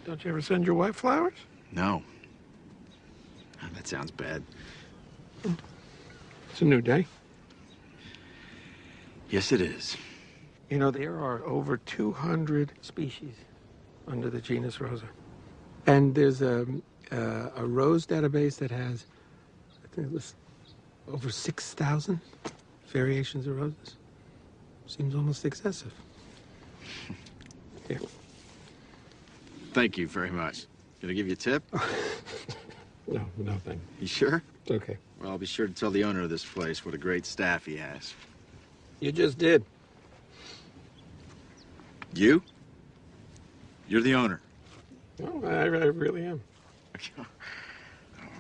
Don't you ever send your wife flowers? No. Oh, that sounds bad. It's a new day. Yes, it is. You know, there are over 200 species under the genus Rosa. And there's a rose database that has, I think it was over 6,000 variations of roses. Seems almost excessive. Here. Thank you very much. Can I give you a tip? No, thank you. You sure? It's okay. Well, I'll be sure to tell the owner of this place what a great staff he has. You just did. You? You're the owner. No, I really am.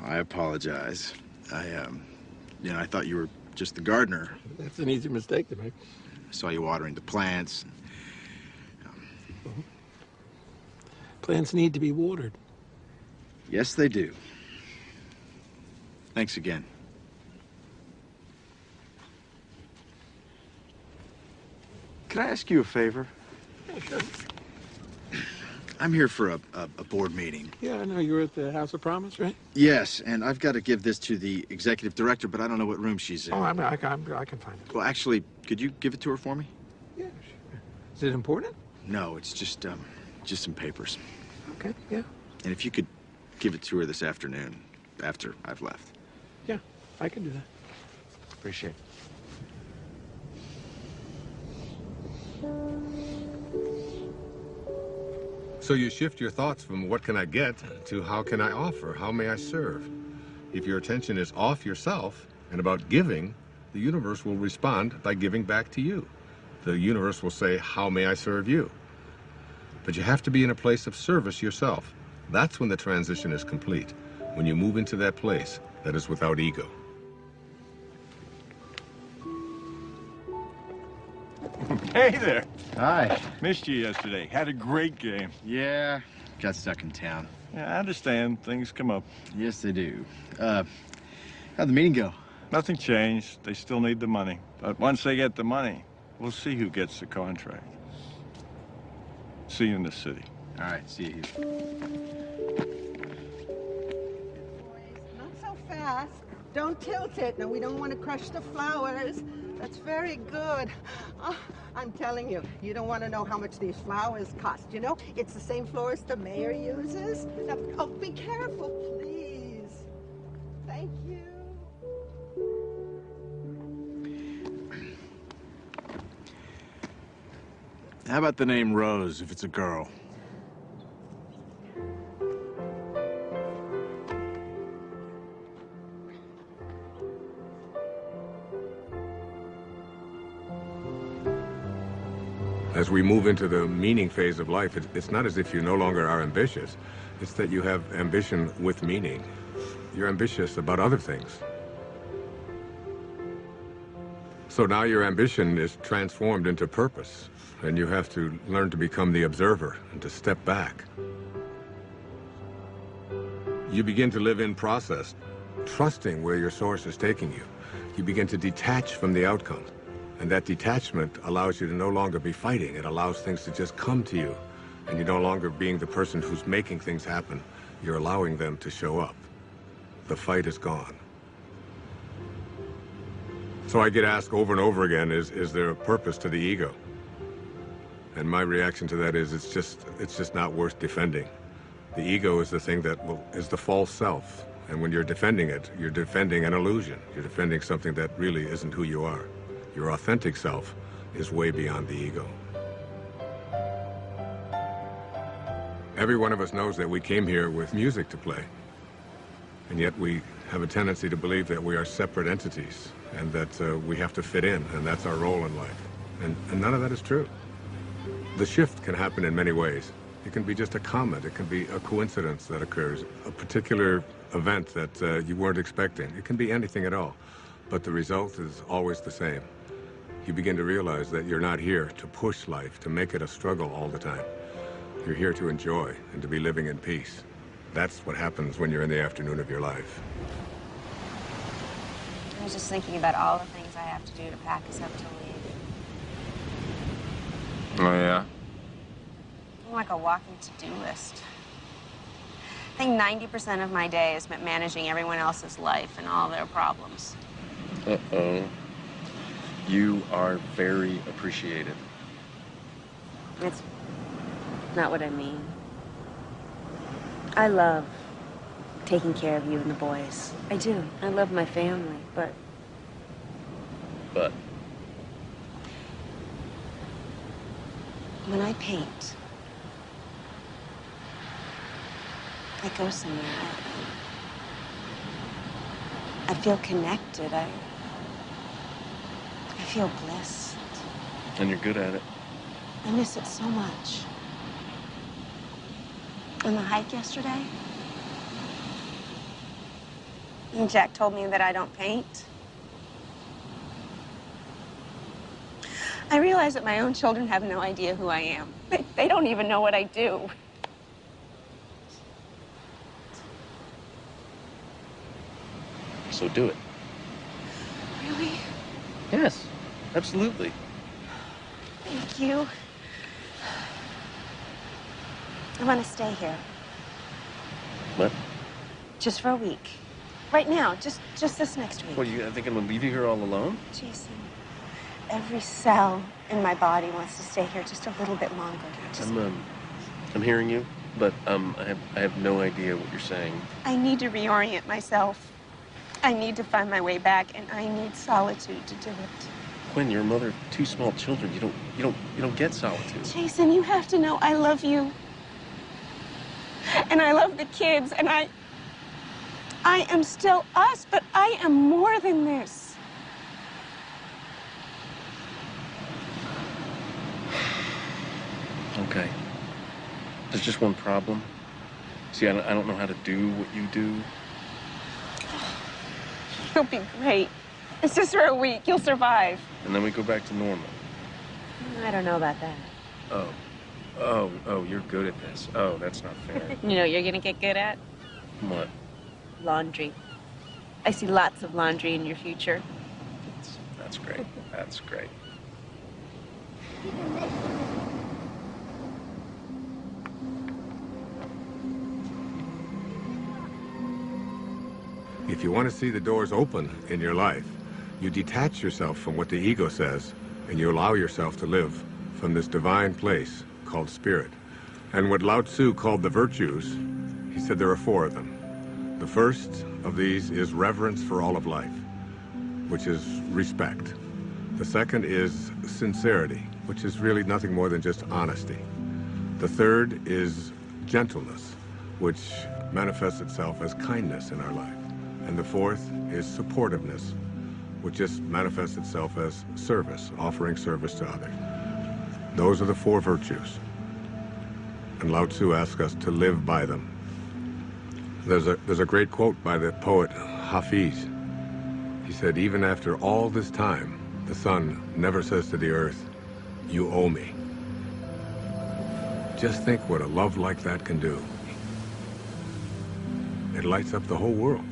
I apologize. I thought you were just the gardener. That's an easy mistake to make. I saw you watering the plants. Plants need to be watered. Yes, they do. Thanks again. Can I ask you a favor? Yeah, sure. I'm here for a board meeting. Yeah, I know. You were at the House of Promise, right? Yes, and I've got to give this to the executive director, but I don't know what room she's in. Oh, I can find it. Well, actually, could you give it to her for me? Yeah, sure. Is it important? No, it's just some papers. Okay, yeah. And if you could give it to her this afternoon, after I've left. Yeah, I can do that. Appreciate it. So you shift your thoughts from what can I get to how can I offer, how may I serve? If your attention is off yourself and about giving, the universe will respond by giving back to you. The universe will say, how may I serve you? But you have to be in a place of service yourself. That's when the transition is complete, when you move into that place that is without ego. Hey there. Hi. Missed you yesterday. Had a great game. Yeah, got stuck in town. Yeah, I understand. Things come up. Yes, they do. How'd the meeting go? Nothing changed. They still need the money. But once they get the money, we'll see who gets the contract. See you in the city. All right, see you here. Not so fast. Don't tilt it. No, we don't want to crush the flowers. That's very good. Oh, I'm telling you, you don't want to know how much these flowers cost. You know, it's the same florist the mayor uses. Now, oh, be careful, please. Thank you. How about the name Rose if it's a girl? As we move into the meaning phase of life, it's not as if you no longer are ambitious. It's that you have ambition with meaning. You're ambitious about other things. So now your ambition is transformed into purpose, and you have to learn to become the observer and to step back. You begin to live in process, trusting where your source is taking you. You begin to detach from the outcome. And that detachment allows you to no longer be fighting. It allows things to just come to you. And you're no longer being the person who's making things happen. You're allowing them to show up. The fight is gone. So I get asked over and over again, is there a purpose to the ego? And my reaction to that is it's just not worth defending. The ego is the thing that is the false self. And when you're defending it, you're defending an illusion. You're defending something that really isn't who you are. Your authentic self is way beyond the ego. Every one of us knows that we came here with music to play. And yet we have a tendency to believe that we are separate entities and that we have to fit in, and that's our role in life. And none of that is true. The shift can happen in many ways. It can be just a comment. It can be a coincidence that occurs, a particular event that you weren't expecting. It can be anything at all. But the result is always the same. You begin to realize that you're not here to push life, to make it a struggle all the time. You're here to enjoy and to be living in peace. That's what happens when you're in the afternoon of your life. I was just thinking about all the things I have to do to pack us up to leave. Oh, yeah? I'm like a walking to-do list. I think 90% of my day is spent managing everyone else's life and all their problems. Uh-oh. You are very appreciated. It's not what I mean. I love taking care of you and the boys. I do. I love my family, but... But? When I paint, I go somewhere. I feel connected. I feel blessed. And you're good at it. I miss it so much. On the hike yesterday, and Jack told me that I don't paint. I realize that my own children have no idea who I am. They don't even know what I do. So do it. Really? Yes, absolutely. Thank you. I want to stay here. What? Just for a week. Right now, just this next week. What, you think I'm gonna leave you here all alone? Jason, every cell in my body wants to stay here just a little bit longer. Just... I'm hearing you, but I have no idea what you're saying. I need to reorient myself. I need to find my way back, and I need solitude to do it. Gwen, you're a mother of 2 small children. You don't get solitude. Jason, you have to know I love you. And I love the kids, and I am still us, but I am more than this. Okay. There's just one problem. See, I don't know how to do what you do. You'll be great. It's just for a week. You'll survive. And then we go back to normal. I don't know about that. Oh, you're good at this. Oh, that's not fair. You know what you're gonna get good at? What? Laundry. I see lots of laundry in your future. That's great. That's great. If you want to see the doors open in your life, you detach yourself from what the ego says, and you allow yourself to live from this divine place called spirit. And what Lao Tzu called the virtues, he said there are 4 of them. The first of these is reverence for all of life, which is respect. The second is sincerity, which is really nothing more than just honesty. The third is gentleness, which manifests itself as kindness in our life. And the fourth is supportiveness, which just manifests itself as service, offering service to others. Those are the 4 virtues. And Lao Tzu asks us to live by them. There's a great quote by the poet Hafiz. He said, even after all this time, the sun never says to the earth, you owe me. Just think what a love like that can do. It lights up the whole world.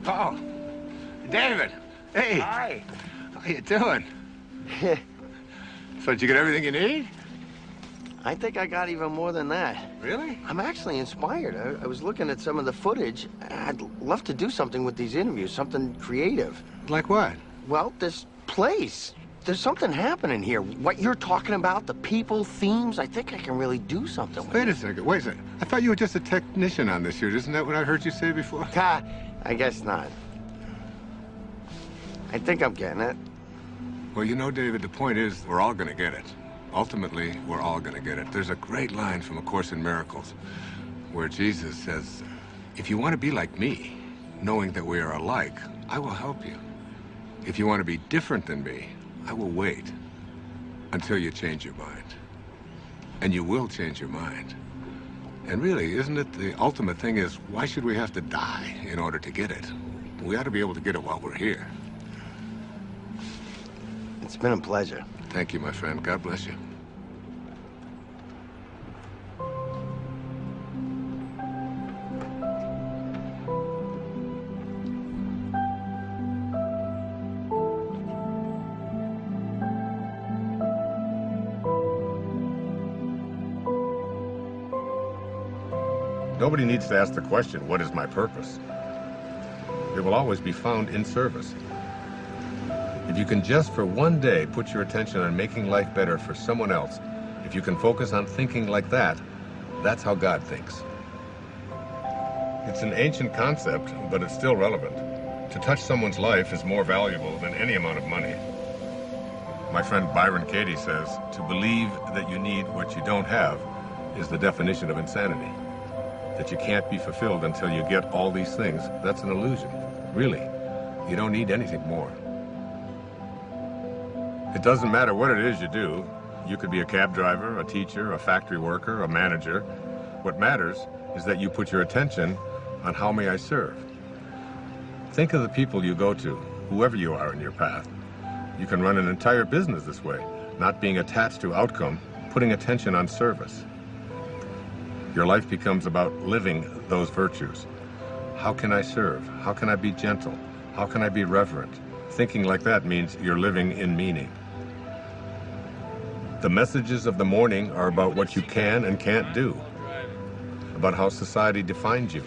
Oh, David. Hey. Hi. How you doing? So did you get everything you need? I think I got even more than that. Really? I'm actually inspired. I was looking at some of the footage. I'd love to do something with these interviews, something creative. Like what? Well, this place. There's something happening here. What you're talking about, the people, themes, I think I can really do something with Wait a second. I thought you were just a technician on this shoot. Isn't that what I heard you say before? I guess not. I think I'm getting it. Well, you know, David, the point is we're all going to get it. Ultimately, we're all going to get it. There's a great line from A Course in Miracles where Jesus says, if you want to be like me, knowing that we are alike, I will help you. If you want to be different than me, I will wait until you change your mind. And you will change your mind. And really, isn't it the ultimate thing is, why should we have to die in order to get it? We ought to be able to get it while we're here. It's been a pleasure. Thank you, my friend. God bless you. Nobody needs to ask the question, what is my purpose? It will always be found in service. If you can just for one day put your attention on making life better for someone else, if you can focus on thinking like that, that's how God thinks. It's an ancient concept, but it's still relevant. To touch someone's life is more valuable than any amount of money. My friend Byron Katie says, to believe that you need what you don't have is the definition of insanity. That you can't be fulfilled until you get all these things, that's an illusion. Really, you don't need anything more. It doesn't matter what it is you do. You could be a cab driver, a teacher, a factory worker, a manager. What matters is that you put your attention on how may I serve. Think of the people you go to, whoever you are in your path. You can run an entire business this way. not being attached to outcome, putting attention on service. Your life becomes about living those virtues. How can I serve? How can I be gentle? How can I be reverent? Thinking like that means you're living in meaning. The messages of the morning are about what you can and can't do, about how society defines you.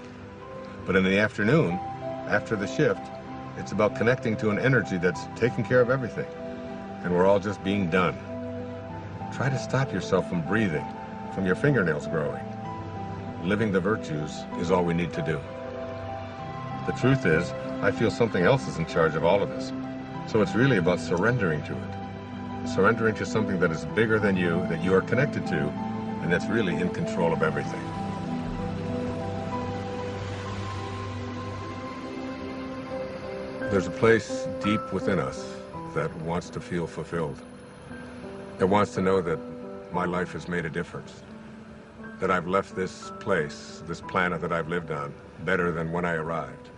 But in the afternoon, after the shift, it's about connecting to an energy that's taking care of everything, and we're all just being done. Try to stop yourself from breathing, from your fingernails growing. Living the virtues is all we need to do. The truth is, I feel something else is in charge of all of this. So it's really about surrendering to it. Surrendering to something that is bigger than you, that you are connected to, and that's really in control of everything. There's a place deep within us that wants to feel fulfilled. That wants to know that my life has made a difference. That I've left this place, this planet that I've lived on, better than when I arrived.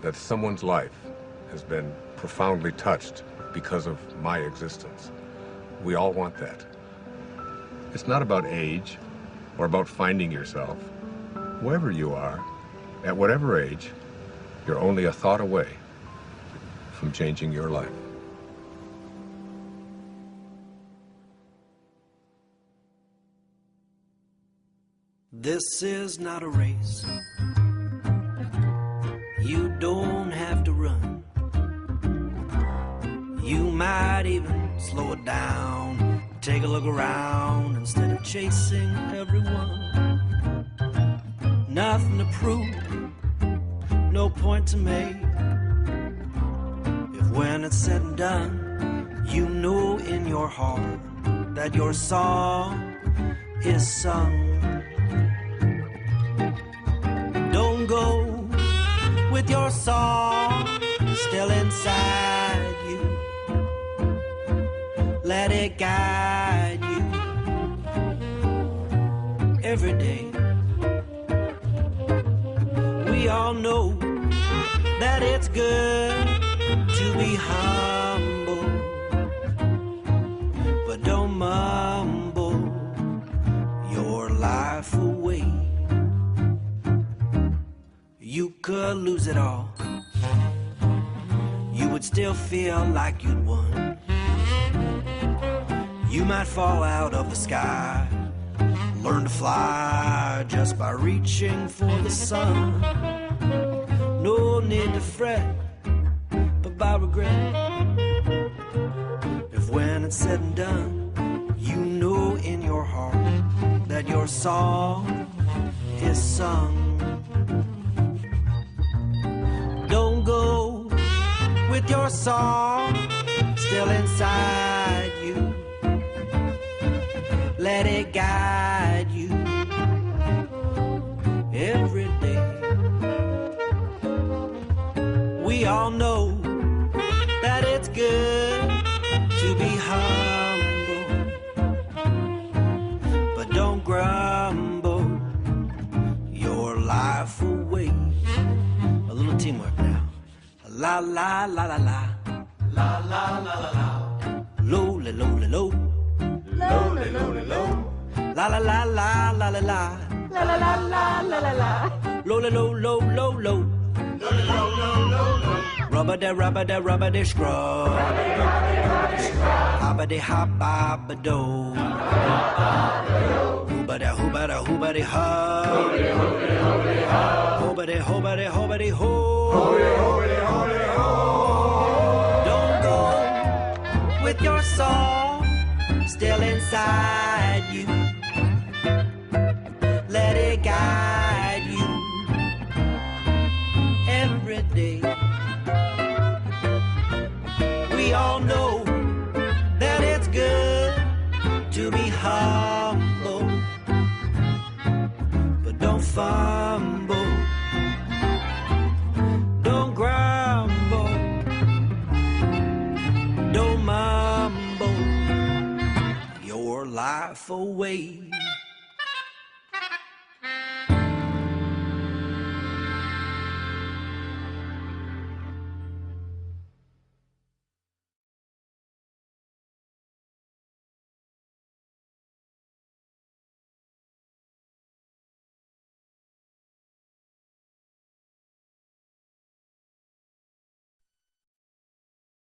That someone's life has been profoundly touched because of my existence. We all want that. It's not about age or about finding yourself. Wherever you are, at whatever age, you're only a thought away from changing your life. This is not a race. You don't have to run. You might even slow it down. Take a look around instead of chasing everyone. Nothing to prove, no point to make. If when it's said and done, you know in your heart that your song is sung. Don't go with your song still inside you. Let it guide you every day. We all know that it's good to be humble, but don't mumble your life away. You could lose it all. You would still feel like you'd won. You might fall out of the sky, learn to fly just by reaching for the sun. No need to fret, but by regret. If when it's said and done, you know in your heart that your song is sung. Don't go with your song still inside you. Let it guide you every day. We all know that it's good to be humble, but don't grumble your life away. A little teamwork now. La la la la la. La la la la la. Low la low la low. Low la low la low. La la la la la la la. La la la la la la la. Low la low low low low. Low la low low low low. Rubber da scrub. Hobba de hop a do. Hooba da hooba da hooba de hub. Hooba de hooba de hooba de ho. Don't go with your song still inside you. Let it guide you every day. We all know that it's good to be humble, but don't fumble, don't grumble, don't mumble your life away.